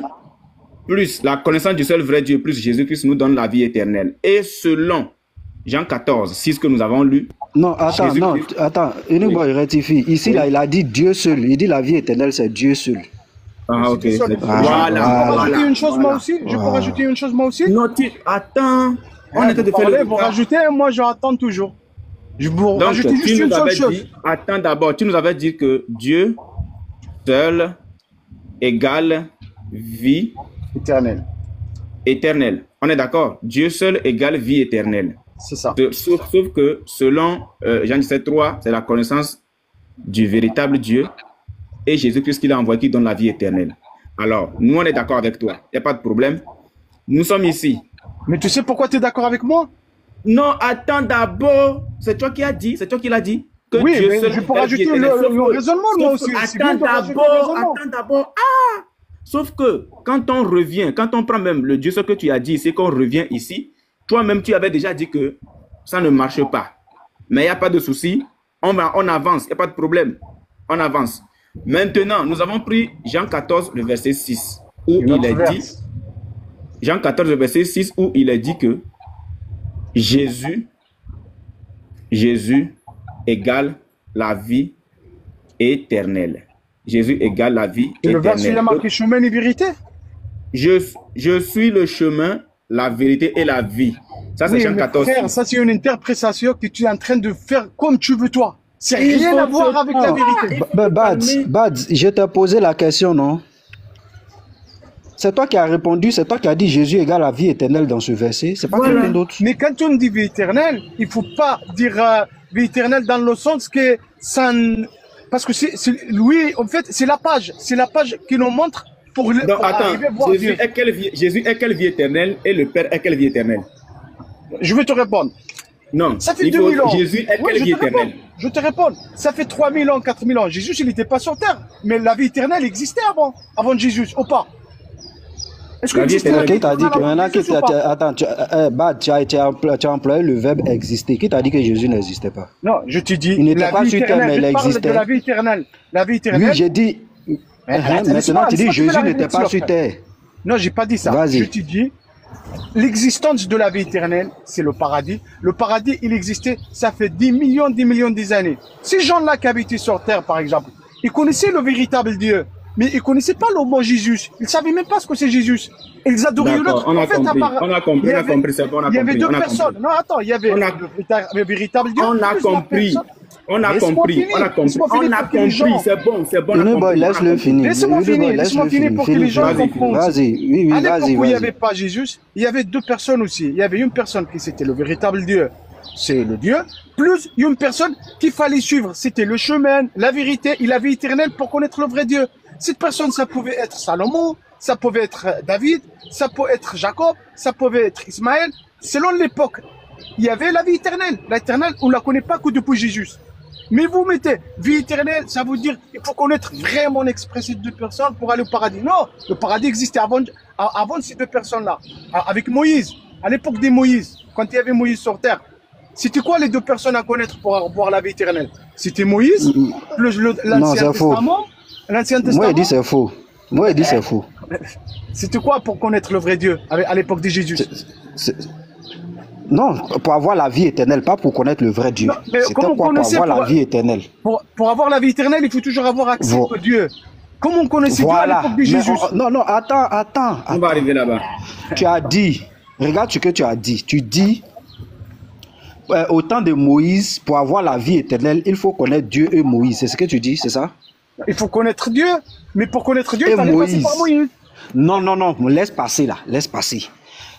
plus la connaissance du seul vrai Dieu plus Jésus-Christ nous donne la vie éternelle. Et selon Jean 14, 6 que nous avons lu. Non, attends, il rectifie. Ici, là, il a dit Dieu seul. Il dit la vie éternelle, c'est Dieu seul. Ah, ok. Voilà. Je peux rajouter une chose moi aussi? Non, attends. On était de faire vous rajoutez, moi j'attends toujours. Je vous rajoute juste une seule chose. Attends d'abord, tu nous avais dit que Dieu seul égale vie éternelle. On est d'accord? Dieu seul égale vie éternelle. C'est ça. Sauf que selon Jean 17, 3, c'est la connaissance du véritable Dieu et Jésus-Christ qui l'a envoyé qui donne la vie éternelle. Alors, nous on est d'accord avec toi. Il n'y a pas de problème. Nous sommes ici. Mais tu sais pourquoi tu es d'accord avec moi? Non, attends d'abord. C'est toi qui as dit, c'est toi qui l'as dit. Que oui, Dieu mais seul je peux rajouter le raisonnement, moi aussi. Attends d'abord. Ah! Sauf que quand on revient, quand on prend même le Dieu ce que tu as dit, c'est qu'on revient ici. Toi-même, tu avais déjà dit que ça ne marche pas. Mais il n'y a pas de souci. On avance, il n'y a pas de problème. On avance. Maintenant, nous avons pris Jean 14, le verset 6, où il est dit... Jean 14, le verset 6, où il est dit que Jésus égale la vie éternelle. Jésus égale la vie Et le verset, il a éternelle. marqué chemin et vérité. Je suis le chemin, la vérité et la vie. Ça, c'est Oui, Jean mais 14. frère, ça c'est une interprétation que tu es en train de faire comme tu veux toi. C'est Il rien faut à voir te- avec la vérité. Bads, je t'ai posé la question, non? C'est toi qui as répondu, c'est toi qui as dit Jésus égale la vie éternelle dans ce verset. C'est pas quelqu'un d'autre. Mais quand on dit vie éternelle, il faut pas dire vie éternelle dans le sens que ça... Parce que lui, en fait, c'est la page qui nous montre pour, Donc, pour attends, arriver à voir Jésus Dieu. Jésus est quelle vie éternelle et le Père est quelle vie éternelle? Je vais te répondre. Non, Ça fait il faut- 2000 ans. Jésus est Oui, quelle vie éternelle? Je te réponds. Ça fait 3000 ans, 4000 ans. Jésus, il n'était pas sur terre. Mais la vie éternelle existait avant Jésus, ou pas? Est-ce que La vie existait éternelle. Qui t'a dit que avant maintenant que Jésus ou pas? attends, Bad, tu as employé le verbe exister. Qui t'a dit que Jésus n'existait pas? Non, je te dis. Il n'était la pas vie sur terre, éternelle. mais il Je parle existait. de la vie éternelle. La vie éternelle. Oui, j'ai dit. Maintenant, tu dis Jésus n'était pas sur terre. Non, j'ai pas dit ça. Vas-y. Je te dis, l'existence de la vie éternelle, c'est le paradis. Le paradis, il existait, ça fait des millions des années. Ces gens-là qui habitaient sur terre, par exemple, ils connaissaient le véritable Dieu, mais ils connaissaient pas le mot Jésus. Ils savaient même pas ce que c'est Jésus. Ils adoraient D'accord, l'autre. on a En fait, compris, on a compris, il y on a avait- compris, c'est bon, on a Il y avait compris, deux on a personnes. compris. Non, attends, il y avait On a- le véritable Dieu. On a plus la compris. personne. On a Laisse-moi compris, finir, on a compris, laisse-moi finir on a pour que les compris, gens- c'est bon, on a Boy, compris. laisse-le finir. Laisse-moi Rudy Boy, finir, laisse-le laisse-moi finir pour que finir. les gens Vas-y, comprennent. Vas-y, oui, À vas-y, l'époque où il n'y vas-y. avait pas Jésus, il y avait deux personnes aussi. Il y avait une personne qui c'était le véritable Dieu, c'est le Dieu, plus une personne qu'il fallait suivre. C'était le chemin, la vérité et la vie éternelle pour connaître le vrai Dieu. Cette personne, ça pouvait être Salomon, ça pouvait être David, ça peut être Jacob, ça pouvait être Ismaël. Selon l'époque, il y avait la vie éternelle. L'éternelle, on la connaît pas que depuis Jésus. Mais vous mettez vie éternelle, ça veut dire qu'il faut connaître vraiment l'exprès ces deux personnes pour aller au paradis. Non, le paradis existait avant ces deux personnes-là. Avec Moïse, à l'époque de Moïse, quand il y avait Moïse sur terre, c'était quoi les deux personnes à connaître pour avoir la vie éternelle? C'était Moïse, l'Ancien c'est faux. Testament. L'Ancien Moi, il Testament, dit c'est faux. Moi, il dit c'est faux. c'était quoi pour connaître le vrai Dieu à l'époque de Jésus? C'est- Non, pour avoir la vie éternelle, pas pour connaître le vrai Dieu. Non, mais C'était comment quoi on pour connaissait avoir la pour- vie éternelle? Pour avoir la vie éternelle, il faut toujours avoir accès Vo- à Dieu. Comment on connaissait Dieu à Voilà. l'époque de Mais Jésus? non, non, attends. On va arriver là-bas. Tu as dit, regarde ce que tu as dit. Tu dis, au temps de Moïse, pour avoir la vie éternelle, il faut connaître Dieu et Moïse. C'est ce que tu dis, c'est ça? Il faut connaître Dieu, mais pour connaître Dieu, Et il fallait passer Moïse. par Moïse. Non, laisse passer là, laisse passer.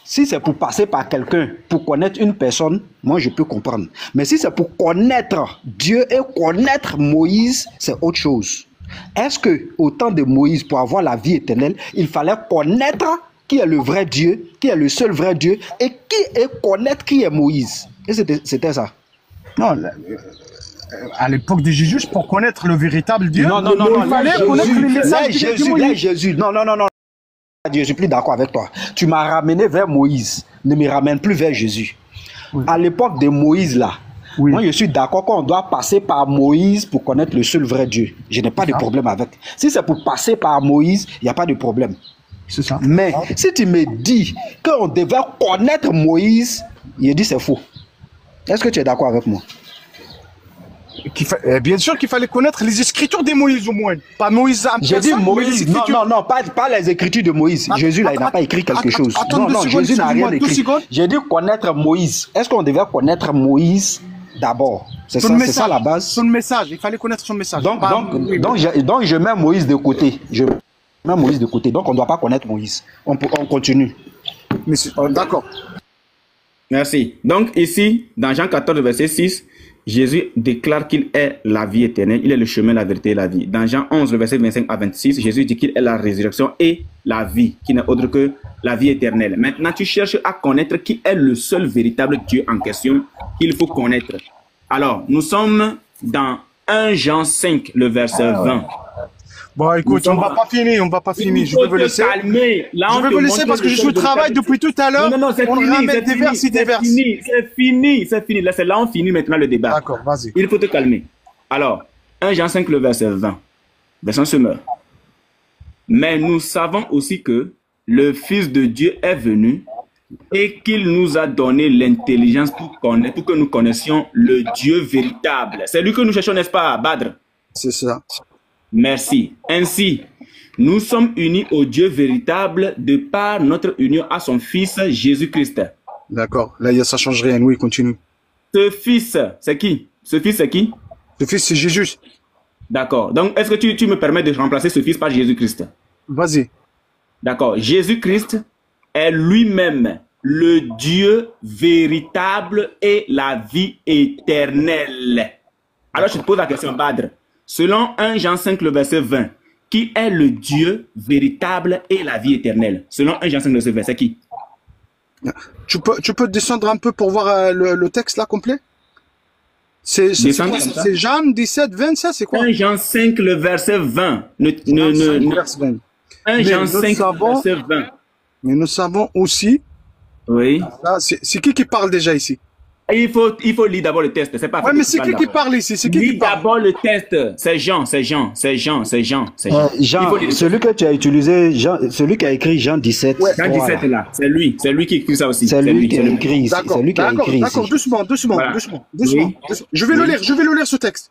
Si c'est pour passer par quelqu'un, pour connaître une personne, moi je peux comprendre. Mais si c'est pour connaître Dieu et connaître Moïse, c'est autre chose. Est-ce que au temps de Moïse, pour avoir la vie éternelle, il fallait connaître qui est le vrai Dieu, qui est le seul vrai Dieu, et connaître qui est Moïse? Et c'était ça. Non, à l'époque de Jésus, pour connaître le véritable Dieu, Non, il fallait connaître les messages de Moïse. Jésus, non. Je suis plus d'accord avec toi. Tu m'as ramené vers Moïse. Ne me ramène plus vers Jésus. Oui. À l'époque de Moïse, là, Oui. moi je suis d'accord qu'on doit passer par Moïse pour connaître le seul vrai Dieu. Je n'ai pas de problème avec. Si c'est pour passer par Moïse, il n'y a pas de problème. C'est ça. Mais si tu me dis qu'on devait connaître Moïse, il dit c'est faux. Est-ce que tu es d'accord avec moi? Bien sûr qu'il fallait connaître les écritures de Moïse au moins. Pas Moïse en J'ai dit personne, mais les Moïse. écritures. Non, pas les écritures de Moïse. Jésus, là, il n'a pas écrit quelque chose. Attends, Non, deux secondes, Jésus n'a rien excuse-moi, 2 écrit. secondes. J'ai dit connaître Moïse. Est-ce qu'on devait connaître Moïse d'abord? C'est ça la base. Son message, il fallait connaître son message. Donc, Pas- oui, donc, je mets Moïse de côté. Je mets Moïse de côté. Donc, on ne doit pas connaître Moïse. On continue. mais d'accord. Merci. Donc ici, dans Jean 14, verset 6, Jésus déclare qu'il est la vie éternelle, il est le chemin, la vérité et la vie. Dans Jean 11, le verset 25 à 26, Jésus dit qu'il est la résurrection et la vie, qui n'est autre que la vie éternelle. Maintenant, tu cherches à connaître qui est le seul véritable Dieu en question qu'il faut connaître. Alors, nous sommes dans 1 Jean 5, le verset 20. Bon, écoute, on va pas finir. Je vais vous laisser. Calmer. Là, Je vais vous laisser parce que je suis au travail depuis tout à l'heure. Non, c'est on fini. ramène C'est des fini, vers et des vers. c'est fini. Là, c'est là on finit maintenant le débat. D'accord, vas-y. Il faut te calmer. Alors, 1 Jean 5, le verset 20. Verset se meurt. Mais nous savons aussi que le Fils de Dieu est venu et qu'il nous a donné l'intelligence pour que nous connaissions le Dieu véritable. C'est lui que nous cherchons, n'est-ce pas, Badr? C'est ça. Merci. Ainsi, nous sommes unis au Dieu véritable de par notre union à son Fils Jésus-Christ. D'accord. Là, ça change rien. Oui, continue. Ce Fils, c'est qui? Ce Fils, c'est qui? Ce Fils, c'est Jésus. D'accord. Donc, est-ce que tu me permets de remplacer ce Fils par Jésus-Christ? Vas-y. D'accord. Jésus-Christ est lui-même le Dieu véritable et la vie éternelle. Alors, je te pose la question, Badr. Selon 1 Jean 5, le verset 20, qui est le Dieu véritable et la vie éternelle? Selon 1 Jean 5, le verset 20, c'est qui? Tu peux descendre un peu pour voir le texte là complet? C'est Jean 17, 20, ça c'est quoi? 1 Jean 5, le verset 20. 1 Jean 5, verset 20. Mais nous savons aussi... Oui. C'est qui parle déjà ici? Il faut lire d'abord le texte. C'est pas. Ouais, mais c'est qui parle ici? C'est qui parle? D'abord le texte. C'est Jean. Jean, celui que tu as utilisé, celui qui a écrit Jean 17. Ouais. Jean 17 est là. C'est lui qui écrit ça aussi. C'est lui qui a écrit ici. D'accord, doucement. Voilà. Oui. Je vais le lire ce texte.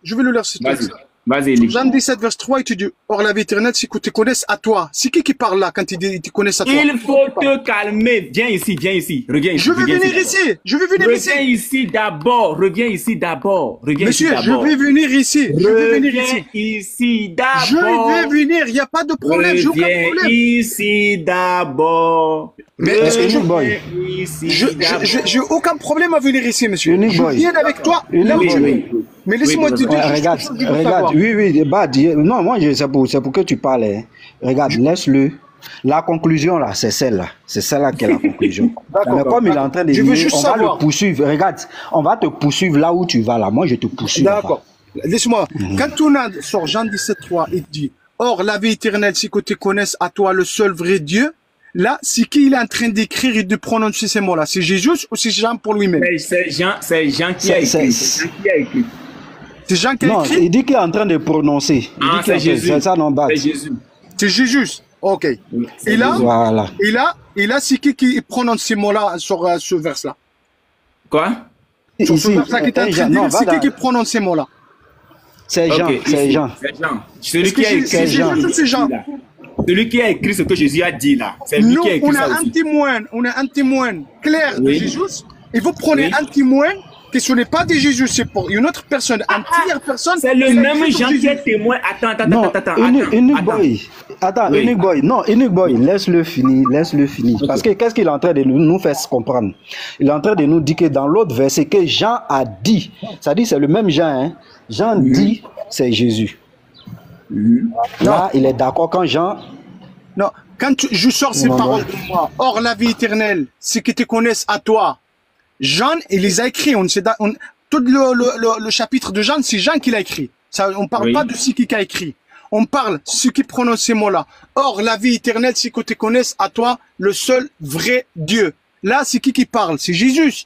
Vas-y, lis. Jean 17, verset 3, il te dit, or la vie éternelle, c'est que tu connaisses à toi. C'est qui parle là quand il dit, tu connaisses à toi? Il faut te calmer. Viens ici. Reviens ici. Je vais venir ici. Reviens ici d'abord. Monsieur, je vais venir ici. Il n'y a pas de problème. Reviens ici d'abord. Mais j'ai aucun problème à venir ici, monsieur. Je viens avec toi là où tu es. Mais laisse-moi te dire. Regarde, oui, non, moi, c'est pour que tu parles. Hein. Regarde, laisse-le. La conclusion, là, c'est celle-là. C'est celle-là qui est la conclusion. Mais comme il est en train de dire, on va le poursuivre. Regarde, on va te poursuivre là où tu vas, là. Moi, je te poursuis. D'accord. Laisse-moi. Quand on a sur Jean 17, 3, il dit, or, la vie éternelle, c'est que tu connaisses à toi le seul vrai Dieu. Là, c'est qui il est en train d'écrire et de prononcer ces mots-là? C'est Jésus ou c'est Jean pour lui-même? C'est Jean qui a écrit. C'est Jean qui a écrit? Non, il dit qu'il est en train de prononcer. C'est Jésus. C'est ça, non, Bad. C'est Jésus. C'est Jésus. Ok. Et là, c'est qui prononce ces mots-là sur ce vers-là? Quoi? Sur ce vers-là qui est en train de dire, c'est qui prononce ces mots-là? C'est Jean. C'est Jean. Celui qui a écrit. C'est Jean. Celui qui a écrit ce que Jésus a dit là. C'est lui qui a écrit ça aussi. On a un témoin clair de Jésus. Et vous prenez un témoin que ce n'est pas de Jésus, c'est pour une autre personne, une tierce personne. C'est le même Jean qui est témoin. Attends. Unique Boy, laisse-le finir. Okay. Parce que qu'est-ce qu'il est en train de nous faire comprendre? Il est en train de nous dire que dans l'autre verset que Jean a dit, ça dit c'est le même Jean, hein? Jean dit c'est Jésus. Là, il est d'accord quand Jean... Non, quand je sors ces paroles de moi, or la vie éternelle, c'est que tu connaisses à toi. Jean, il les a écrits. Tout le chapitre de Jean, c'est Jean qui l'a écrit. On ne parle pas de ce qui a écrit. On parle de ce qui prononce ces mots-là. Or, la vie éternelle, c'est que tu connaisses à toi le seul vrai Dieu. Là, c'est qui parle? C'est Jésus.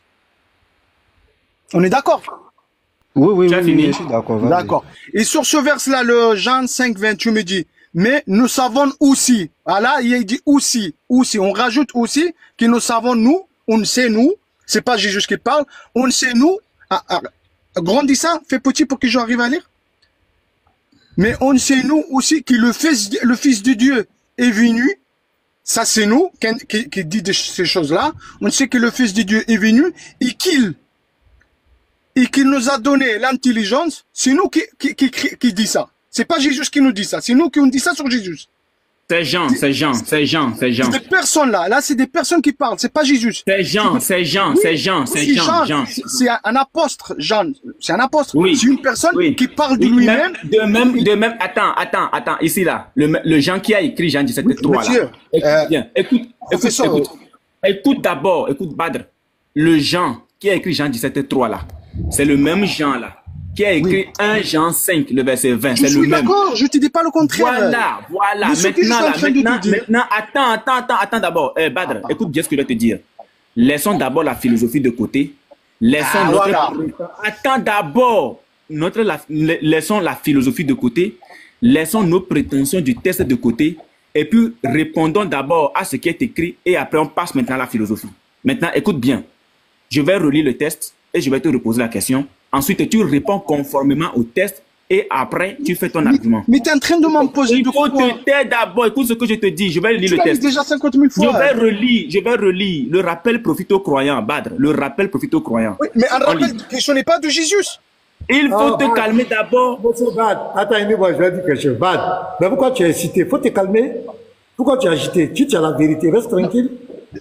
On est d'accord? Oui, je suis d'accord. D'accord. Et sur ce verse-là, le Jean 5, 20, tu me dis, mais nous savons aussi. Ah là, il dit aussi. On rajoute aussi que nous savons nous, on sait nous. C'est pas Jésus qui parle. On sait nous. Grandis ça, fais petit pour que j'arrive à lire. Mais on sait nous aussi que le Fils de Dieu est venu. Ça, c'est nous qui dit ces choses-là. On sait que le Fils de Dieu est venu et qu'il nous a donné l'intelligence. C'est nous qui dit ça. C'est pas Jésus qui nous dit ça. C'est nous qui on dit ça sur Jésus. C'est Jean. C'est des personnes là. Là, c'est des personnes qui parlent. C'est pas Jésus. C'est Jean. C'est Jean. C'est un apôtre, Jean. C'est un apôtre. Oui. C'est une personne qui parle de lui-même. De même. Attends. Ici là, le Jean qui a écrit Jean 17:3 là. Écoute d'abord. Écoute Badr. Le Jean qui a écrit Jean 17:3 là. C'est le même Jean là. Qui a écrit 1 Jean 5, le verset 20. C'est le même. D'accord, je te dis pas le contraire. Voilà. Maintenant, attends d'abord. Badr, écoute bien ce que je vais te dire. Laissons d'abord la philosophie de côté. Attends d'abord. Laissons la philosophie de côté. Laissons nos prétentions du texte de côté. Et puis, répondons d'abord à ce qui est écrit. Et après, on passe maintenant à la philosophie. Maintenant, écoute bien. Je vais relire le test et je vais te reposer la question. Ensuite, tu réponds conformément au test et après, tu fais ton argument. Mais tu es en train de m'en poser Il deux faut fois. te taire d'abord. Écoute ce que je te dis. Je vais lire Tu le l'as dit test. déjà 50 000 fois. Je vais relire. Le rappel profite aux croyants, Badr. Le rappel profite aux croyants. Oui, mais un On rappel, lit. ce n'est pas de Jésus. Il faut te calmer d'abord. Monsieur Bad, attends, moi, je vais dire quelque chose. Bad, mais pourquoi tu as hésité? Faut te calmer. Pourquoi tu as agité? Tu as la vérité, reste tranquille.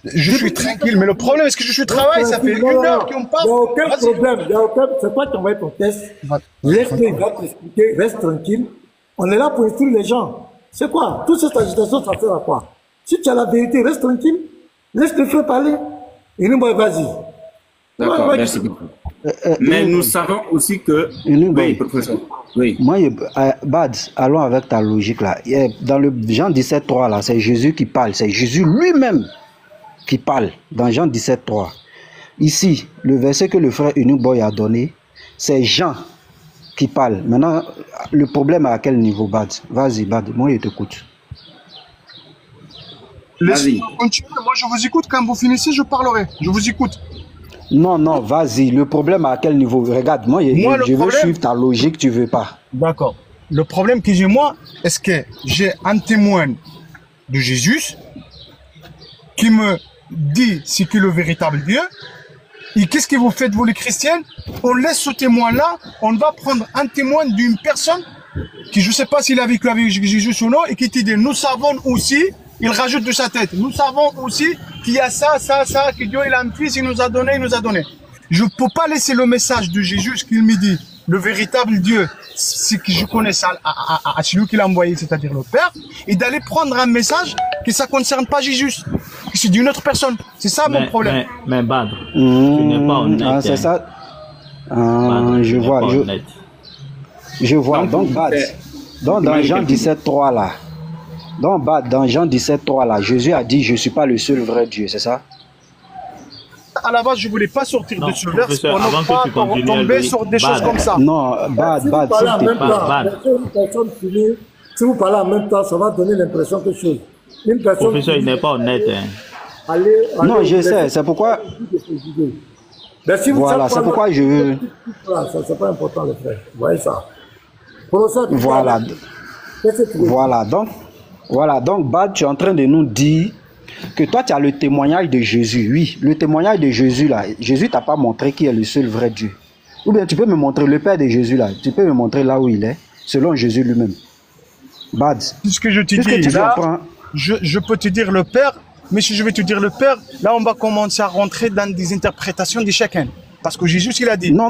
Je suis tranquille, mais le problème, est-ce que je suis au travail? Ça fait 1 heure qu'on parle. Il n'y a aucun problème. C'est toi qui envoies ton test. Laisse-le, il va t'expliquer. Reste tranquille. On est là pour instruire les gens. C'est quoi? Toute cette agitation, ça sert à quoi? Si tu as la vérité, reste tranquille. Laisse le feu parler. Et nous, vas-y. D'accord, merci beaucoup. Mais nous savons aussi que... Oui, professeur. Oui. Moi, Bad, allons avec ta logique là. Dans le Jean 17,3 là, c'est Jésus qui parle. C'est Jésus lui-même qui parle dans Jean 17,3. Ici, le verset que le frère Unique Boy a donné, c'est Jean qui parle. Maintenant, le problème à quel niveau, Bad? Vas-y, Bad, moi je t'écoute. Laissez-moi continuer. Moi, je vous écoute. Quand vous finissez, je parlerai. Je vous écoute. Non, non, vas-y. Le problème à quel niveau? Regarde, moi, je veux suivre ta logique, tu veux pas. D'accord. Le problème que j'ai, moi, est-ce que j'ai un témoin de Jésus qui me dit c'est qui le véritable Dieu? Et qu'est-ce que vous faites, vous les chrétiens? On laisse ce témoin-là, on va prendre un témoin d'une personne qui, je ne sais pas s'il a vécu avec Jésus ou non, et qui te dit, nous savons aussi, il rajoute de sa tête, nous savons aussi qu'il y a ça, que Dieu il a un fils, il nous a donné. Je ne peux pas laisser le message de Jésus qu'il me dit, le véritable Dieu, c'est que je connais ça à celui qui l'a envoyé, c'est-à-dire le Père, et d'aller prendre un message que ça ne concerne pas Jésus, que c'est d'une autre personne. C'est ça mon problème. Mais Badr, tu n'es pas honnête. C'est ça. Je vois. Je vois. Donc, Bad, dans Jean 17,3 là, dans Jean 17,3 là, Jésus a dit, je ne suis pas le seul vrai Dieu, c'est ça? À la base, je ne voulais pas sortir de ce verset pour ne pas tomber sur des choses comme ça. Non, Bad, Si vous parlez en même temps, ça va donner l'impression que chose. Une personne. Professeur, il n'est pas honnête. Allez, non, je sais, c'est pourquoi. Si voilà, c'est pourquoi je veux. Ça, c'est pas important, les frères. Vous voyez ça? Voilà, donc, Bad, tu es en train de nous dire que toi, tu as le témoignage de Jésus. Oui, le témoignage de Jésus, là. Jésus t'a pas montré qui est le seul vrai Dieu. Ou bien tu peux me montrer le Père de Jésus, là. Tu peux me montrer là où il est, selon Jésus lui-même. Bad. C'est ce que je te dis. Là, je peux te dire le Père, mais si je vais te dire le Père, là, on va commencer à rentrer dans des interprétations de chacun. Parce que Jésus, il a dit. Non,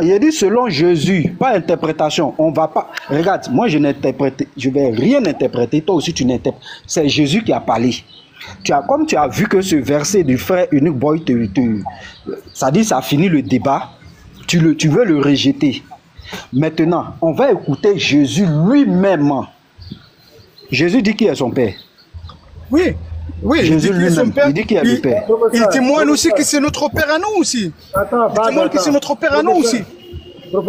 il a dit selon Jésus, pas interprétation. On va pas. Regarde, moi, je vais rien interpréter. Toi aussi, tu n'interprètes. C'est Jésus qui a parlé. Comme tu as vu que ce verset du frère Unique Boy, ça dit, ça finit le débat, tu veux le rejeter. Maintenant, on va écouter Jésus lui-même. Jésus dit qui est son Père. Oui, Jésus lui-même, il dit qu'il y a le Père. Il témoigne aussi que c'est notre Père à nous aussi. Il témoigne que c'est notre Père à nous aussi.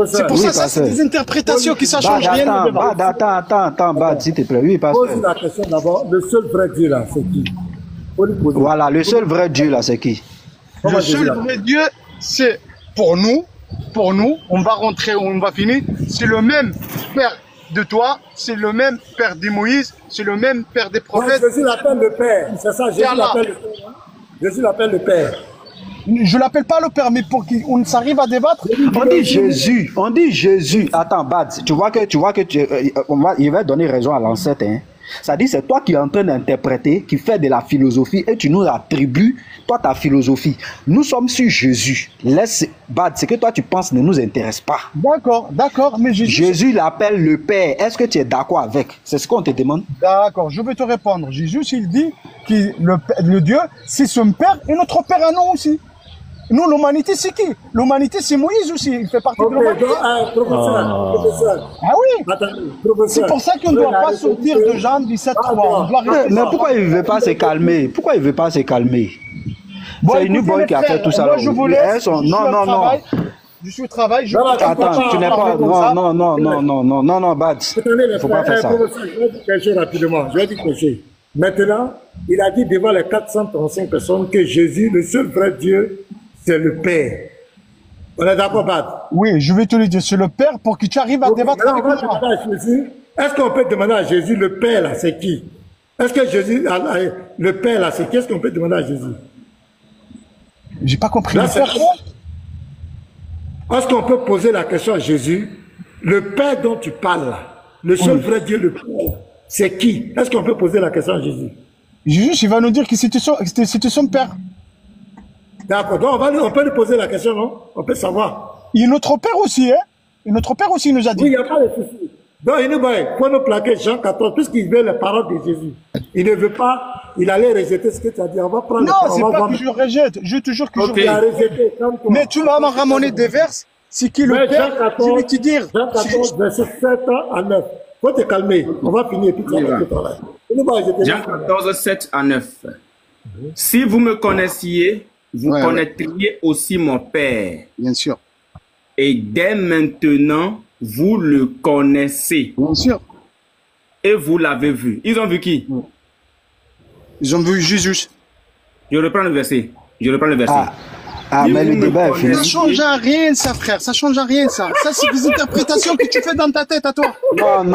C'est pour ça, c'est des interprétations qui ne changent rien. Attends, Bad, s'il te plaît. Oui, pose la question d'abord. Le seul vrai Dieu là, c'est qui? Voilà, le seul vrai Dieu là, c'est qui? Le seul vrai Dieu, c'est pour nous, on va rentrer, on va finir. C'est le même Père de toi, c'est le même Père de Moïse, c'est le même Père des prophètes. Jésus l'appelle le Père, c'est ça, Jésus l'appelle le Père. Jésus l'appelle le Père. Je l'appelle pas le Père, mais pour qu'on s'arrive à débattre. On dit Jésus. Attends, Bad, tu vois que il va donner raison à l'ancêtre. Hein. Ça dit, c'est toi qui es en train d'interpréter, qui fait de la philosophie, et tu nous attribues, toi, ta philosophie. Nous sommes sur Jésus. Laisse, Bad, ce que toi tu penses ne nous intéresse pas. D'accord, mais Jésus l'appelle le Père. Est-ce que tu es d'accord avec? C'est ce qu'on te demande. D'accord, je vais te répondre. Jésus, il dit que le Dieu, c'est son Père et notre Père à nous aussi. Nous, l'humanité, c'est qui? L'humanité, c'est Moïse aussi. Il fait partie de l'humanité. Professeur. Ah oui. C'est pour ça qu'on ne doit pas sortir de Jean 17,3. Mais pourquoi il ne veut pas se calmer? C'est une boy qui a fait tout ça. Moi, je vous laisse. Non. Je suis au travail. Attends, tu n'es pas. Non, Bad. Il ne faut pas faire ça. Je vais dire quelque chose rapidement. Maintenant, il a dit devant les 435 personnes que Jésus, le seul vrai Dieu, c'est le Père. On est d'accord, Bad? Oui, je vais te le dire, c'est le Père pour que tu arrives à débattre avec moi. Est-ce qu'on peut demander à Jésus, le Père, là, c'est qui? Est-ce que Jésus, le Père, là, c'est qui? Est-ce qu'on peut demander à Jésus? J'ai pas compris. Là, est-ce qu'on peut poser la question à Jésus, le Père dont tu parles, là, le seul vrai Dieu, le Père, c'est qui? Est-ce qu'on peut poser la question à Jésus? Jésus, il va nous dire que c'était son Père. D'accord, donc on peut lui poser la question, non? On peut savoir. Il est notre Père aussi, hein? Et notre Père aussi nous a dit. Oui, il n'y a pas de souci. Donc, il faut nous plaquer Jean 14, puisqu'il veut les paroles de Jésus. Il ne veut pas, il allait rejeter ce que tu as dit. On va prendre non, c'est pas que je rejette. Je te jure que je rejeté. Mais tu m'as ramené des versets. C'est qui le Père? Jean 14, je vais te dire. Jean 14, verset 7 à 9. Faut te calmer. On va finir et puis tu vas travailler. Jean 14, 7 à 9. Si vous me connaissiez, vous connaîtriez aussi mon Père. Bien sûr. Et dès maintenant, vous le connaissez. Bien sûr. Et vous l'avez vu. Ils ont vu qui? Ils ont vu Jésus. Je reprends le verset. Mais le débat est fini. Ça change à rien, ça, frère. Ça change à rien, ça. Ça, c'est des interprétations que tu fais dans ta tête à toi. Non.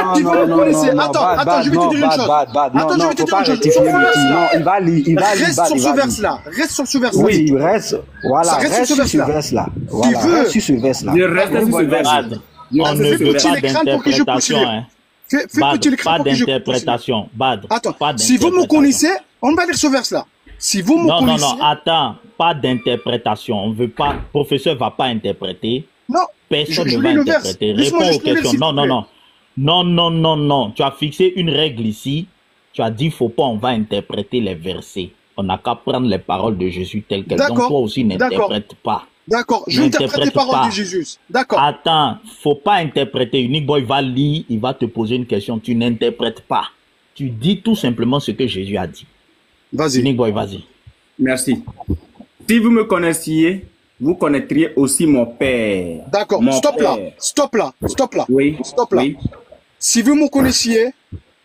Attends, je vais te dire une chose. Attends, je vais te dire une chose. Non, il va lire. Reste sur ce verse-là. Reste sur ce verse-là. Oui, reste. Voilà, reste sur ce verse-là. Voilà, reste sur ce verse-là. Je reste sur ce verse-là. On ne veut pas d'interprétation, hein. Fais petit l'écran pas pour que je d'interprétation. Bad. Attends, si vous me connaissez, on va lire ce verse-là. Si vous me connaissez... Non, attends, pas d'interprétation. On veut pas, professeur va pas interpréter. Non, personne ne va interpréter. Réponds aux questions. Non. Tu as fixé une règle ici. Tu as dit, faut pas, on va interpréter les versets. On n'a qu'à prendre les paroles de Jésus telles qu'elles sont. Donc toi aussi, n'interprète pas. D'accord, je n'interprète les paroles de Jésus. D'accord. Attends, faut pas interpréter. Unique Boy va lire, il va te poser une question. Tu n'interprètes pas. Tu dis tout simplement ce que Jésus a dit. Vas-y. Unique Boy, vas-y. Merci. Si vous me connaissiez, vous connaîtriez aussi mon Père. D'accord, stop là. Oui. Stop là. Oui. Si vous me connaissiez,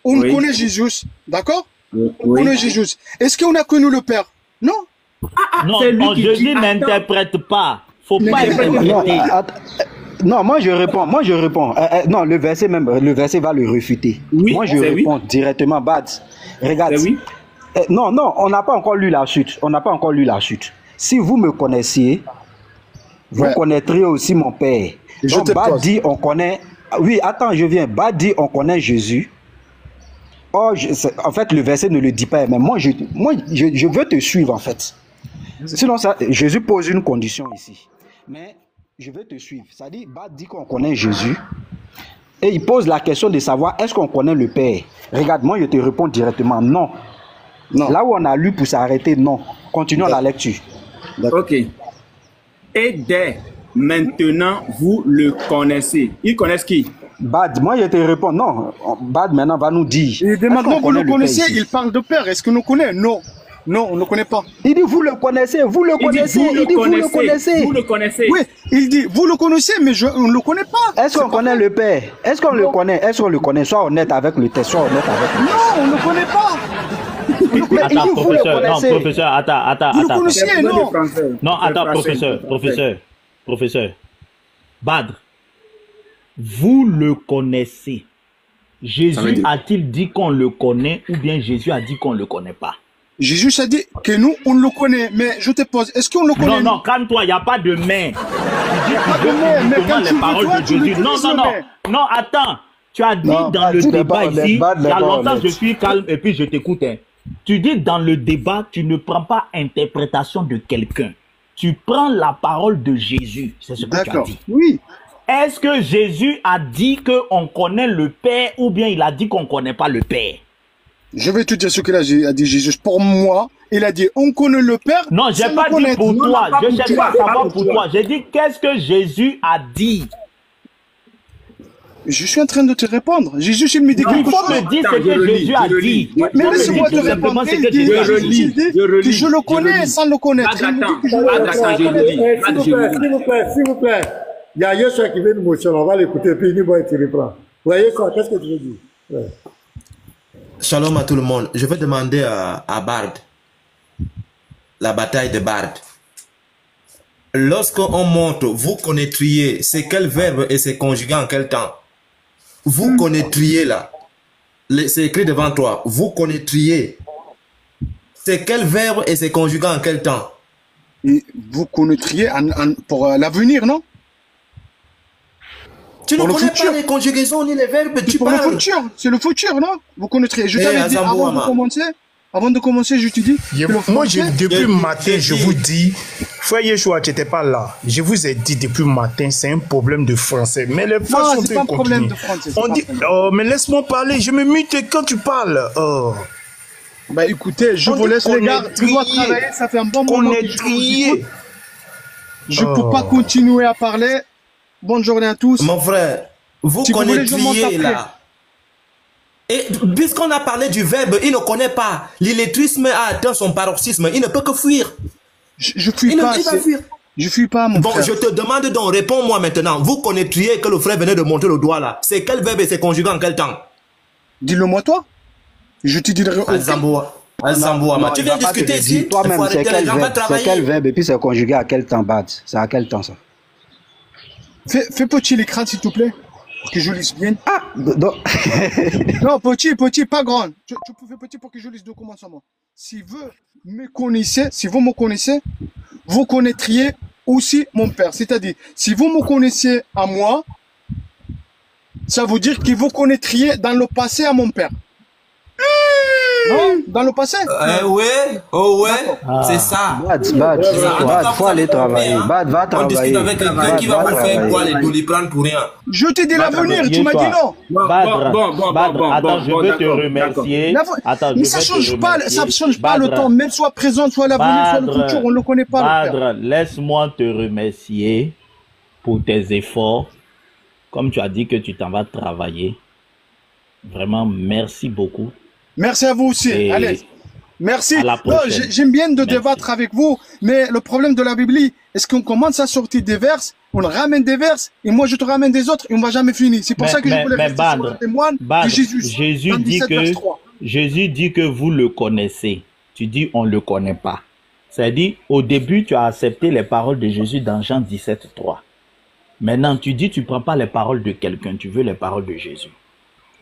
on connaît Jésus. D'accord? Oui. On connaît Jésus. Est-ce qu'on a connu le Père? Non. Non, Jésus n'interprète pas. Faut pas interpréter. Non, moi je réponds. Non, le verset va le réfuter. Oui, moi je réponds directement. Bad. Regarde. Non, on n'a pas encore lu la suite. Si vous me connaissiez, vous connaîtriez aussi mon Père. Donc Bad dit on connaît. Oui, attends, je viens. Bad dit on connaît Jésus. Oh, en fait, le verset ne le dit pas. Mais moi, je veux te suivre en fait. Sinon, Jésus pose une condition ici. Mais je veux te suivre. Ça dit, Bad dit qu'on connaît Jésus. Et il pose la question de savoir, est-ce qu'on connaît le Père? Regarde, moi, je te réponds directement, non. Là où on a lu pour s'arrêter, non. Continuons la lecture. Ok. Et dès maintenant, vous le connaissez. Ils connaissent qui? Bad, moi, je te réponds, non. Bad, maintenant, va nous dire. Il dit maintenant, vous le connaissez, il parle de Père. Est-ce que nous connaissons? Non. Non, on ne le connaît pas. Il dit, vous le connaissez. Il dit, vous le connaissez. Oui, il dit, vous le connaissez, mais on ne le connaît pas. Est-ce qu'on connaît le Père? Est-ce qu'on le connaît? Est-ce qu'on le connaît? Sois honnête avec le texte, sois honnête avec le texte. Non, on ne le connaît pas. Attends, professeur, attends. Vous le connaissez, non? Non, attends, professeur. Badr, vous le connaissez. Jésus a-t-il dit qu'on le connaît ou bien Jésus a dit qu'on ne le connaît pas? Jésus a dit que nous, on le connaît. Mais je te pose, est-ce qu'on le connaît? Non, calme-toi, il n'y a pas de mais. Tu dis mais quand les paroles de Jésus. Non, attends. Tu as dit dans le débat ici, il y a longtemps je suis calme et puis je t'écoute. Tu dis dans le débat, tu ne prends pas interprétation de quelqu'un. Tu prends la parole de Jésus. C'est ce que tu as dit. Oui. Est-ce que Jésus a dit qu'on connaît le Père ou bien il a dit qu'on ne connaît pas le Père? Je vais te dire ce qu'il a dit Jésus. Pour moi, il a dit on connaît le Père. Non, je n'ai pas dit pour toi. Je ne cherche pas à savoir pour toi. J'ai dit qu'est-ce que Jésus a dit? Je suis en train de te répondre. Jésus, il me dit quelque chose. Il faut me dire ce que Jésus a dit. Mais laisse-moi te répondre. Il dit que je le connais sans le connaître. S'il vous plaît. Il y a Yeshua qui vient de motion, on va l'écouter, puis il va te reprendre. Ouais, Yeshua, qu'est-ce que tu veux dire? Shalom à tout le monde. Je vais demander à Bard, la bataille de Bard. Lorsqu'on monte, vous connaîtriez c'est quel verbe et c'est conjugué en quel temps? Vous connaîtriez là. C'est écrit devant toi. Vous connaîtriez. C'est quel verbe et c'est conjugué en quel temps? Et vous connaîtriez pour l'avenir, non? Tu ne connais pas les conjugaisons ni les verbes, tu pour parles. le futur, c'est le futur, non? Vous connaîtriez. Je t'avais dit avant de commencer, je te dis. Moi, depuis le matin, je vous dis, frère Yeshua, tu n'étais pas là. Je vous ai dit depuis le matin, c'est un problème de français. Mais les Français non, c'est pas un problème de français. On dit, oh, mais laisse-moi parler, je me mute quand tu parles. Oh. Bah écoutez, je vous laisse les gars. Tu dois travailler, ça fait un bon moment que je ne peux pas continuer à parler. Bonne journée à tous. Mon frère, vous connaîtriez là. Et puisqu'on a parlé du verbe, il ne connaît pas. L'illettrisme a atteint son paroxysme. Il ne peut que fuir. Je fuis pas. Il va fuir. Je fuis pas, mon frère. Bon, je te demande donc, réponds-moi maintenant. Vous connaîtriez que le frère venait de monter le doigt là. C'est quel verbe et c'est conjugué en quel temps? Dis-le-moi toi. Je te dirai. Azamboa, tu viens discuter ici. Toi-même, c'est quel verbe et puis c'est conjugué à quel temps, Bad? C'est à quel temps ça? Fais petit l'écran, s'il te plaît. Pour que je lise bien. Ah, non. Non, petit, pas grand. Tu peux faire petit pour que je lise deux commencements. Si vous me connaissez, vous connaîtriez aussi mon père. C'est-à-dire, si vous me connaissez à moi, ça veut dire que vous connaîtriez dans le passé à mon père. Non, dans le passé. C'est ça. Bad, faut aller travailler. Bad, va travailler. On discute avec quelqu'un qui va vous faire quoi les doliprane pour rien. Je te dis l'avenir, tu m'as dit non. Badr, attends, je veux te remercier. Mais ça change pas le temps, même soit présent, soit l'avenir, soit le futur, on ne le connaît pas. Badr, laisse-moi te remercier pour tes efforts. Comme tu as dit que tu t'en vas travailler. Vraiment, merci beaucoup. Merci à vous aussi. Et allez. Merci. Prochaine. J'aime bien de débattre avec vous, mais le problème de la Bible, est-ce qu'on commence à sortir des versets, on ramène des versets, et moi je te ramène des autres, et on ne va jamais finir. C'est pour ça que je voulais rester sur le témoin de Jésus. Jésus dit que vous le connaissez. Tu dis on ne le connaît pas. C'est-à-dire, au début, tu as accepté les paroles de Jésus dans Jean 17:3. Maintenant, tu dis tu ne prends pas les paroles de quelqu'un, tu veux les paroles de Jésus.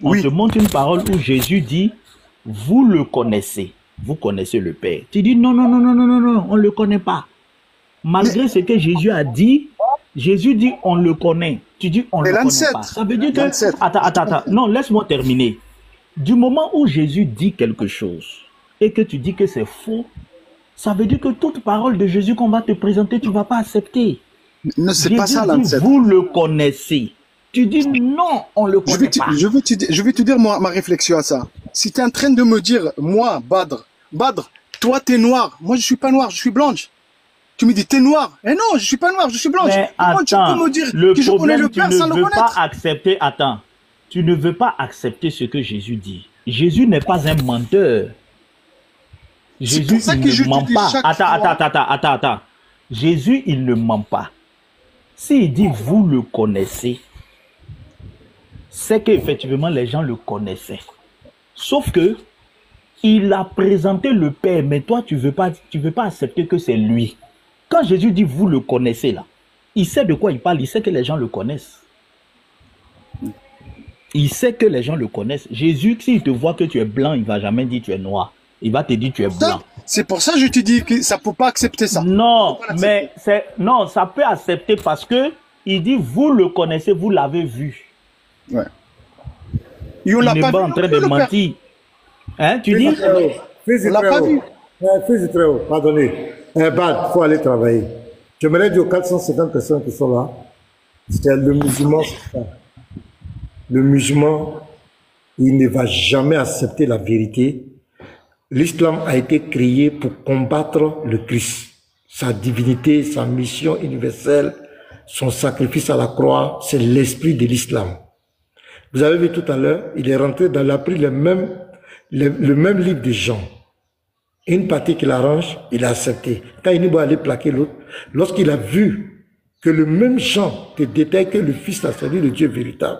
On te montre une parole où Jésus dit vous le connaissez, vous connaissez le Père. Tu dis non, on ne le connaît pas. Malgré ce que Jésus a dit, Jésus dit on le connaît. Tu dis on ne le connaît pas. Ça veut dire que... Attends, non, laisse-moi terminer. Du moment où Jésus dit quelque chose et que tu dis que c'est faux, ça veut dire que toute parole de Jésus qu'on va te présenter, tu ne vas pas accepter. Non, c'est pas ça l'ancêtre. Vous le connaissez. Tu dis non, on le connaît pas. Je vais te dire ma réflexion à ça. Si tu es en train de me dire, moi, Badr, toi tu es noir, moi je suis pas noir, je suis blanche. Tu me dis tu es noir. Eh non, je suis pas noir, je suis blanche. Mais comment tu peux me dire que je connais le Père sans le connaître? Tu ne veux pas accepter ce que Jésus dit. Jésus n'est pas un menteur. Jésus ne ment pas. Attends. Jésus, il ne ment pas. S'il dit vous le connaissez, c'est qu'effectivement les gens le connaissaient. Sauf que il a présenté le Père, mais toi tu veux pas accepter que c'est lui. Quand Jésus dit vous le connaissez là, il sait de quoi il parle, il sait que les gens le connaissent. Il sait que les gens le connaissent. Jésus, s'il te voit que tu es blanc, il va jamais dire tu es noir. Il va te dire tu es blanc. C'est pour ça que je te dis que ça ne peut pas accepter ça. Non, mais non, ça peut accepter parce que il dit vous le connaissez, vous l'avez vu. Ouais. Il n'est pas en train de mentir. Hein, tu dis? On l'a pas vu. Fils très haut, pardonnez. Bad, il faut aller travailler. J'aimerais dire aux 450 personnes qui sont là, c'est le musulman. Le musulman, il ne va jamais accepter la vérité. L'islam a été créé pour combattre le Christ. Sa divinité, sa mission universelle, son sacrifice à la croix, c'est l'esprit de l'islam. Vous avez vu tout à l'heure, il est rentré dans l'appris le même livre de Jean. Une partie qu'il arrange, il a accepté. Quand il va aller plaquer l'autre, lorsqu'il a vu que le même Jean te détaille que le Fils a servi le Dieu véritable,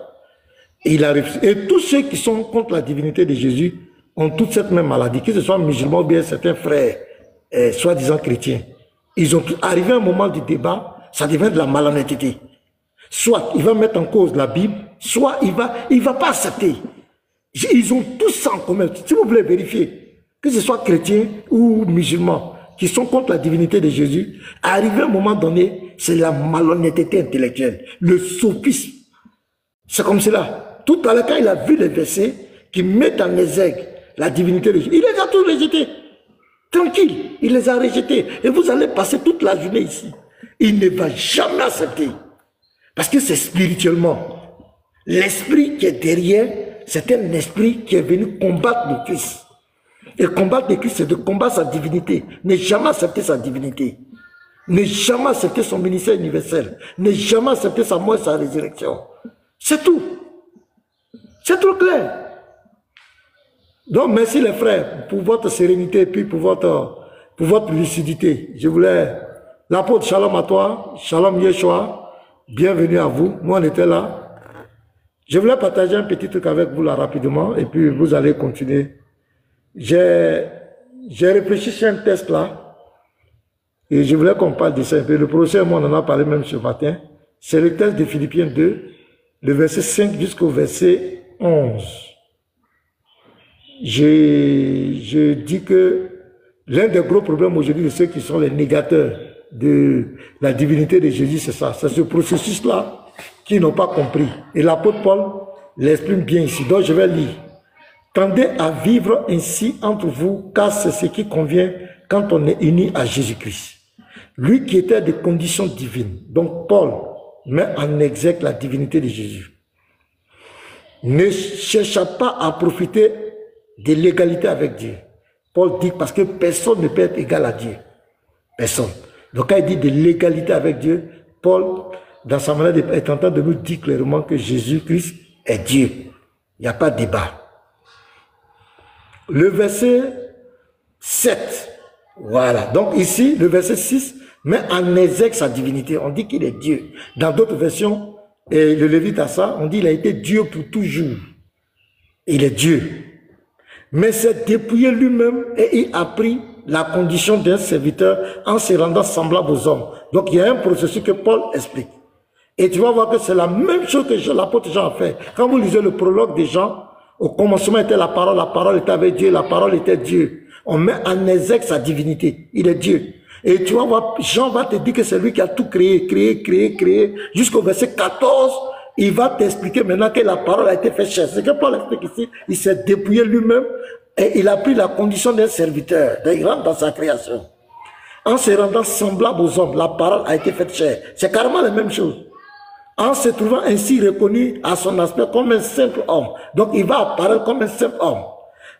et il a refusé. Et tous ceux qui sont contre la divinité de Jésus ont toute cette même maladie, que ce soit musulmans ou bien certains frères, soi-disant chrétiens. Ils ont arrivé à un moment du débat, ça devient de la malhonnêteté. Soit il va mettre en cause la Bible, soit il va pas accepter. Ils ont tous ça en commun. Si vous voulez vérifier, que ce soit chrétiens ou musulmans, qui sont contre la divinité de Jésus, arrivé à un moment donné, c'est la malhonnêteté intellectuelle, le sophisme. C'est comme cela. Tout à l'heure, quand il a vu les versets qui mettent en exergue la divinité de Jésus, il les a tous rejetés. Tranquille, il les a rejetés. Et vous allez passer toute la journée ici. Il ne va jamais accepter. Parce que c'est spirituellement. L'esprit qui est derrière, c'est un esprit qui est venu combattre le Christ. Et combattre le Christ, c'est de combattre sa divinité. Ne jamais accepter sa divinité. Ne jamais accepter son ministère universel. Ne jamais accepter sa mort et sa résurrection. C'est tout. C'est trop clair. Donc, merci les frères pour votre sérénité et puis pour votre lucidité. Je voulais, l'apôtre, shalom à toi, shalom Yeshua, bienvenue à vous. Moi, on était là. Je voulais partager un petit truc avec vous là rapidement et puis vous allez continuer. J'ai réfléchi sur un texte là et je voulais qu'on parle de ça un peu. Le professeur, moi, on en a parlé même ce matin. C'est le texte de Philippiens 2, le verset 5 jusqu'au verset 11. Je dis que l'un des gros problèmes aujourd'hui de ceux qui sont les négateurs de la divinité de Jésus, c'est ça. C'est ce processus-là qu'ils n'ont pas compris. Et l'apôtre Paul l'exprime bien ici. Donc je vais lire. Tendez à vivre ainsi entre vous, car c'est ce qui convient quand on est uni à Jésus-Christ. Lui qui était de conditions divines. Donc Paul met en exergue la divinité de Jésus. Ne chercha pas à profiter de l'égalité avec Dieu. Paul dit parce que personne ne peut être égal à Dieu. Personne. Donc quand il dit de l'égalité avec Dieu, Paul, dans sa manière de est en train de nous dire clairement que Jésus-Christ est Dieu. Il n'y a pas de débat. Le verset 7. Voilà. Donc ici, le verset 6 met en exergue sa divinité. On dit qu'il est Dieu. Dans d'autres versions, et le Lévite à ça, on dit qu'il a été Dieu pour toujours. Il est Dieu. Mais c'est dépouillé lui-même et il a pris la condition d'un serviteur en se rendant semblable aux hommes. Donc il y a un processus que Paul explique. Et tu vas voir que c'est la même chose que l'apôtre Jean a fait. Quand vous lisez le prologue des gens, au commencement était la parole était avec Dieu, la parole était Dieu. On met en exergue sa divinité. Il est Dieu. Et tu vas voir, Jean va te dire que c'est lui qui a tout créé, jusqu'au verset 14. Il va t'expliquer maintenant que la parole a été faite chair. C'est que Paul explique ici, il s'est dépouillé lui-même et il a pris la condition d'un serviteur. Il rentre dans sa création. En se rendant semblable aux hommes, la parole a été faite chair. C'est carrément la même chose. En se trouvant ainsi reconnu à son aspect comme un simple homme. Donc il va apparaître comme un simple homme.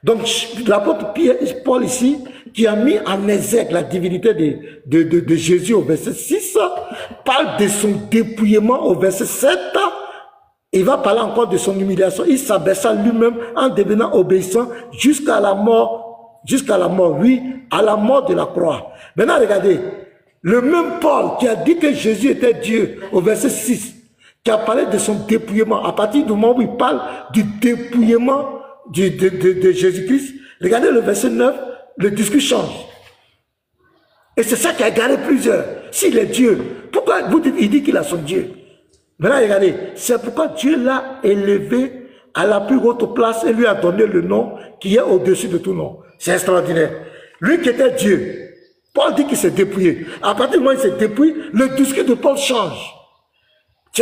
Donc l'apôtre Paul ici, qui a mis en exergue la divinité de Jésus au verset 6, parle de son dépouillement au verset 7. Il va parler encore de son humiliation. Il s'abaissa lui-même en devenant obéissant jusqu'à la mort, oui, à la mort de la croix. Maintenant, regardez, le même Paul qui a dit que Jésus était Dieu au verset 6, qui a parlé de son dépouillement, à partir du moment où il parle du dépouillement de Jésus-Christ, regardez le verset 9, le discours change. Et c'est ça qui a égaré plusieurs. S'il est Dieu, pourquoi vous dites, il dit qu'il a son Dieu? Maintenant, regardez, c'est pourquoi Dieu l'a élevé à la plus haute place et lui a donné le nom qui est au-dessus de tout nom. C'est extraordinaire. Lui qui était Dieu, Paul dit qu'il s'est dépouillé. À partir du moment où il s'est dépouillé, le discours de Paul change.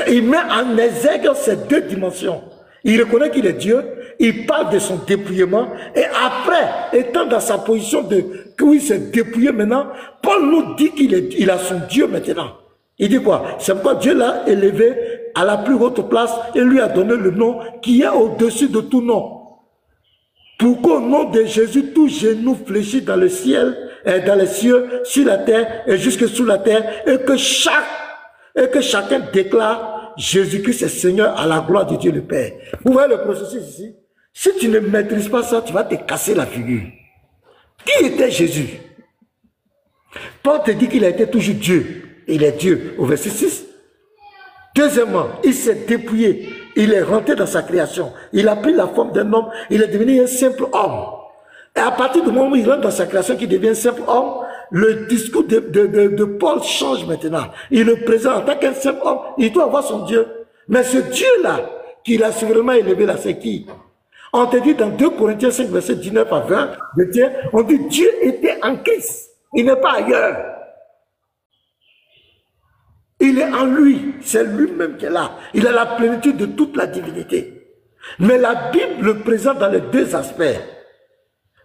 Il met en exergue ces deux dimensions. Il reconnaît qu'il est Dieu, il parle de son dépouillement, et après, étant dans sa position où il s'est dépouillé maintenant, Paul nous dit qu'il a son Dieu maintenant. Il dit quoi? C'est pourquoi Dieu l'a élevé à la plus haute place et lui a donné le nom qui est au-dessus de tout nom. Pour qu'au nom de Jésus, tout genou fléchit dans le ciel, et dans les cieux, sur la terre et jusque sous la terre, et que chacun déclare Jésus-Christ est Seigneur à la gloire de Dieu le Père. Vous voyez le processus ici? Si tu ne maîtrises pas ça, tu vas te casser la figure. Qui était Jésus? Paul te dit qu'il a été toujours Dieu. Il est Dieu, au verset 6. Deuxièmement, il s'est dépouillé. Il est rentré dans sa création. Il a pris la forme d'un homme. Il est devenu un simple homme. Et à partir du moment où il rentre dans sa création, qui devient simple homme, le discours de Paul change maintenant. Il le présente en tant qu'un simple homme, il doit avoir son Dieu. Mais ce Dieu-là, qu'il a sûrement élevé là, c'est qui? On te dit dans 2 Corinthiens 5, verset 19 à 20, on dit Dieu était en Christ. Il n'est pas ailleurs. Il est en lui. C'est lui-même qui est là. Il a la plénitude de toute la divinité. Mais la Bible le présente dans les 2 aspects.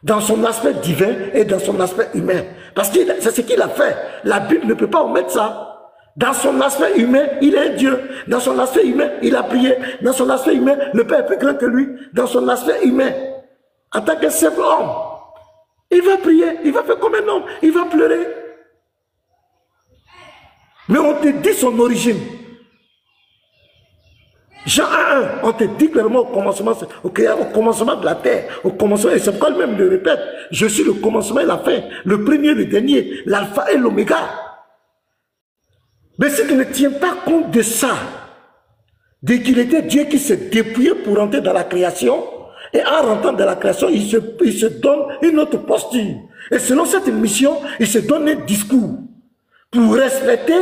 Dans son aspect divin et dans son aspect humain. Parce que c'est ce qu'il a fait. La Bible ne peut pas omettre ça. Dans son aspect humain, il est un Dieu. Dans son aspect humain, il a prié. Dans son aspect humain, le Père est plus grand que lui. Dans son aspect humain, en tant que simple homme, il va prier, il va faire comme un homme, il va pleurer. Mais on te dit son origine. Jean 1, on te dit clairement au commencement de la terre, au commencement, et c'est pourquoi lui-même le répète, je suis le commencement et la fin, le premier, le dernier, l'alpha et l'oméga. Mais si tu ne tiens pas compte de ça, de qu'il était Dieu qui s'est dépouillé pour entrer dans la création, et en rentrant dans la création, il se donne une autre posture. Et selon cette mission, il se donne un discours pour respecter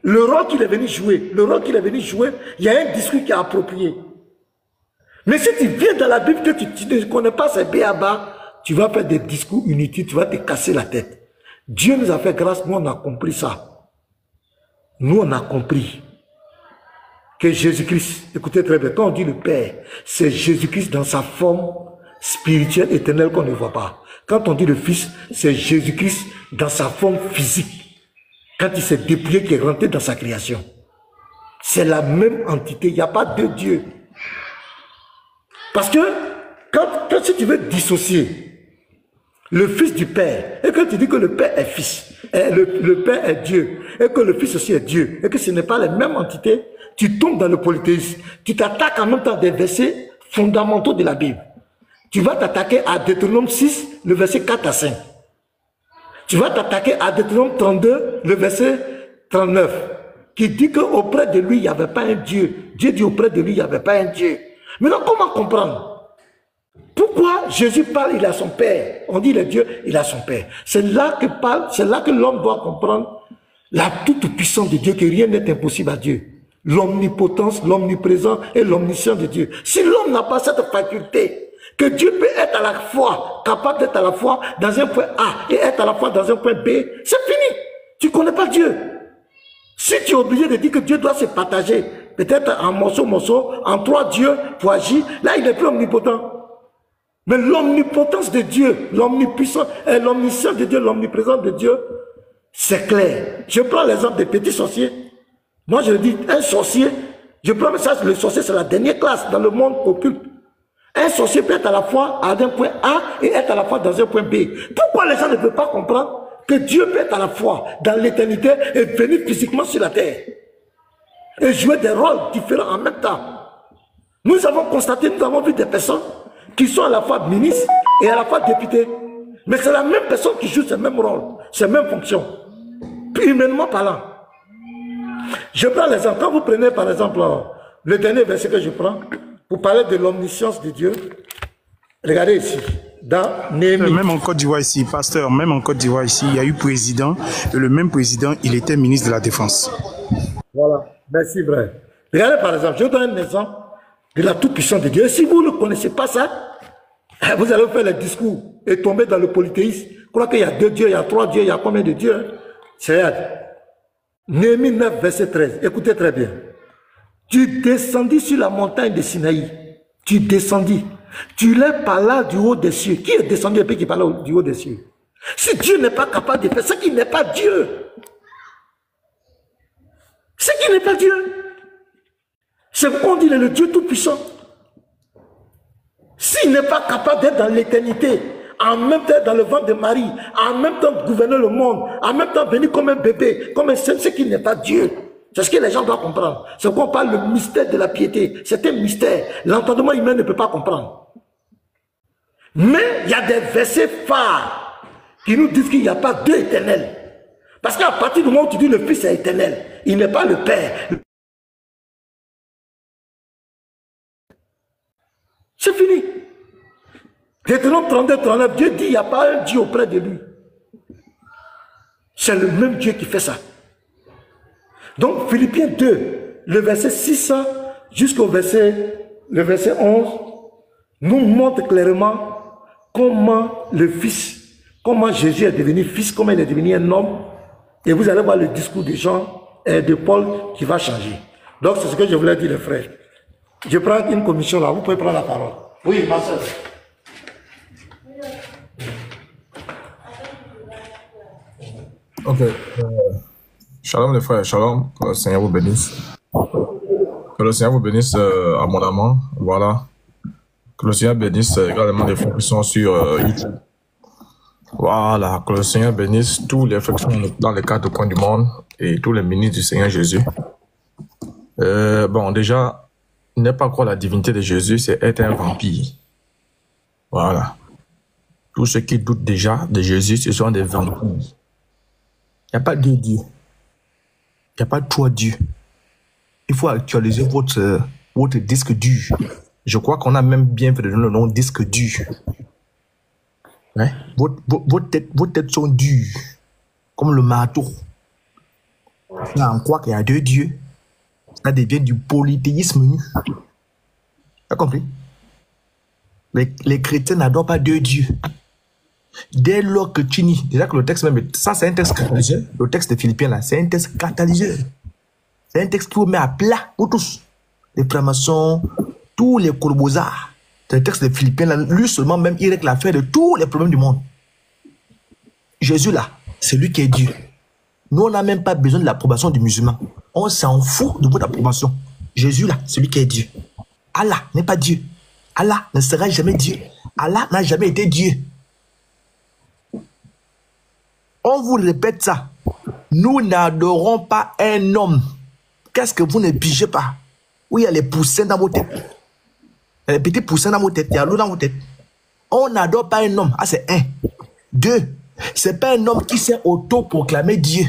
le rôle qu'il est venu jouer. Le rôle qu'il est venu jouer, il y a un discours qui est approprié. Mais si tu viens dans la Bible que tu ne connais pas ces béaba, tu vas faire des discours inutiles, tu vas te casser la tête. Dieu nous a fait grâce, nous on a compris ça. Nous, on a compris que Jésus-Christ, écoutez très bien, quand on dit le Père, c'est Jésus-Christ dans sa forme spirituelle, éternelle qu'on ne voit pas. Quand on dit le Fils, c'est Jésus-Christ dans sa forme physique. Quand il s'est dépouillé, qui est rentré dans sa création. C'est la même entité, il n'y a pas deux dieux. Parce que, quand si tu veux dissocier le Fils du Père, et que tu dis que le Père est Fils, et le Père est Dieu, et que le Fils aussi est Dieu, et que ce n'est pas les mêmes entités, tu tombes dans le polythéisme. Tu t'attaques en même temps des versets fondamentaux de la Bible. Tu vas t'attaquer à Deutéronome 6, le verset 4 à 5. Tu vas t'attaquer à Deutéronome 32, le verset 39, qui dit qu'auprès de lui, il n'y avait pas un Dieu. Dieu dit auprès de lui, il n'y avait pas un Dieu. Maintenant, comment comprendre? Pourquoi Jésus parle, il a son Père? On dit le Dieu, il a son Père. C'est là que parle, c'est là que l'homme doit comprendre la toute-puissance de Dieu, que rien n'est impossible à Dieu. L'omnipotence, l'omniprésent et l'omniscient de Dieu. Si l'homme n'a pas cette faculté, que Dieu peut être à la fois, capable d'être à la fois dans un point A et être à la fois dans un point B, c'est fini. Tu ne connais pas Dieu. Si tu es obligé de dire que Dieu doit se partager, peut-être en morceaux, en 3 dieux pour agir, là il n'est plus omnipotent. Mais l'omnipotence de Dieu, l'omnipuissance et l'omniscience de Dieu, l'omniprésence de Dieu, c'est clair. Je prends l'exemple des petits sorciers. Moi je dis, un sorcier, je prends ça, le sorcier c'est la dernière classe dans le monde occulte. Un sorcier peut être à la fois à un point A et être à la fois dans un point B. Pourquoi les gens ne peuvent pas comprendre que Dieu peut être à la fois dans l'éternité et venir physiquement sur la terre et jouer des rôles différents en même temps? Nous avons constaté, nous avons vu des personnes qui sont à la fois ministres et à la fois députés. Mais c'est la même personne qui joue ces mêmes rôles, ces mêmes fonctions, humainement parlant. Je prends l'exemple, quand vous prenez par exemple le dernier verset que je prends, pour parler de l'omniscience de Dieu, regardez ici, dans Néhémie. Même en Côte d'Ivoire ici, pasteur, même en Côte d'Ivoire ici, il y a eu président, et le même président, il était ministre de la Défense. Voilà, merci frère. Regardez par exemple, je vous donne un exemple de la toute-puissance de Dieu. Et si vous ne connaissez pas ça, vous allez faire le discours et tomber dans le polythéisme. Croire qu'il y a 2 dieux, il y a 3 dieux, il y a combien de dieux? C'est Néhémie 9, verset 13. Écoutez très bien. Tu descendis sur la montagne de Sinaï. Tu descendis. Tu l'es par là du haut des cieux. Qui est descendu et puis qui parle du haut des cieux? Si Dieu n'est pas capable de faire, c'est qu'il n'est pas Dieu. C'est qu'il n'est pas Dieu. C'est pourquoi on dit le Dieu tout-puissant. S'il n'est pas capable d'être dans l'éternité, en même temps dans le ventre de Marie, en même temps gouverner le monde, en même temps venir comme un bébé, comme un seul, c'est qu'il n'est pas Dieu. C'est ce que les gens doivent comprendre. C'est pourquoi on parle le mystère de la piété. C'est un mystère. L'entendement humain ne peut pas comprendre. Mais il y a des versets phares qui nous disent qu'il n'y a pas deux éternels. Parce qu'à partir du moment où tu dis le Fils est éternel, il n'est pas le Père. C'est fini. Deutéronome 32, 39, Dieu dit, il n'y a pas un Dieu auprès de lui. C'est le même Dieu qui fait ça. Donc, Philippiens 2, le verset 6 jusqu'au verset 11, nous montre clairement comment le Fils, comment Jésus est devenu Fils, comment il est devenu un homme. Et vous allez voir le discours de Jean et de Paul qui va changer. Donc, c'est ce que je voulais dire, les frères. Je prends une commission là, vous pouvez prendre la parole. Oui, Marcel. Ok. Shalom les frères, shalom. Que le Seigneur vous bénisse. Que le Seigneur vous bénisse abondamment. Voilà. Que le Seigneur bénisse également les frères qui sont sur YouTube. Voilà. Que le Seigneur bénisse tous les frères qui sont dans les quatre coins du monde et tous les ministres du Seigneur Jésus. Bon, déjà, n'est pas quoi la divinité de Jésus, c'est être un vampire. Voilà. Tous ceux qui doutent déjà de Jésus, ce sont des vampires. Il n'y a pas deux dieux. Il n'y a pas trois dieux. Il faut actualiser votre disque dur. Je crois qu'on a même bien fait de donner le nom disque dur. Hein? Vos têtes sont dures, comme le marteau. Là, on croit qu'il y a deux dieux. Ça devient du polythéisme nu. Tu as compris? Les chrétiens n'adorent pas deux dieux. Dès lors que tu nies, déjà que le texte même, ça c'est un texte catalyseur, le texte de Philippiens là, c'est un texte catalyseur. C'est un texte qui vous met à plat, vous tous. Les francs-maçons, tous les colbosards. C'est un texte de Philippiens là, lui seulement même, il règle l'affaire de tous les problèmes du monde. Jésus là, c'est lui qui est Dieu. Nous on n'a même pas besoin de l'approbation du musulman. On s'en fout de votre approbation. Jésus là, c'est lui qui est Dieu. Allah n'est pas Dieu. Allah ne sera jamais Dieu. Allah n'a jamais été Dieu. On vous répète ça. Nous n'adorons pas un homme. Qu'est-ce que vous ne pigez pas? Oui, il y a les poussins dans vos têtes. Il y a les petits poussins dans vos têtes. Il y a l'eau dans vos têtes. On n'adore pas un homme. Ah, c'est un. Deux, c'est pas un homme qui s'est auto-proclamé Dieu.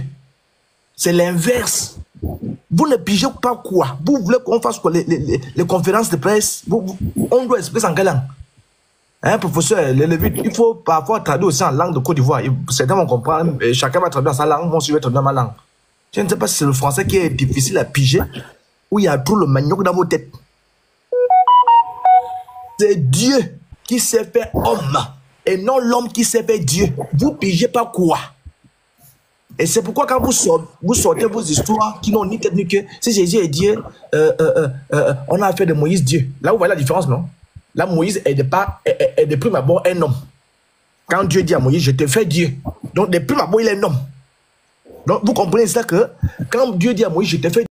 C'est l'inverse. Vous ne pigez pas quoi? Vous voulez qu'on fasse quoi? Les conférences de presse? On doit expliquer en quelle langue? Hein, professeur, les Lévites, il faut parfois traduire aussi en langue de Côte d'Ivoire. Certains vont comprendre, et chacun va traduire dans sa langue, moi aussi je vais traduire dans ma langue. Je ne sais pas si c'est le français qui est difficile à piger, où il y a tout le manioc dans vos têtes. C'est Dieu qui s'est fait homme, et non l'homme qui s'est fait Dieu. Vous pigez pas quoi? Et c'est pourquoi quand vous sortez vos histoires qui n'ont ni tête ni queue, si Jésus est Dieu, on a fait de Moïse Dieu. Là vous voyez la différence, non? Là, Moïse est de prime abord un homme. Quand Dieu dit à Moïse, je te fais Dieu. Donc, de prime abord, il est un homme. Donc, vous comprenez ça que quand Dieu dit à Moïse, je te fais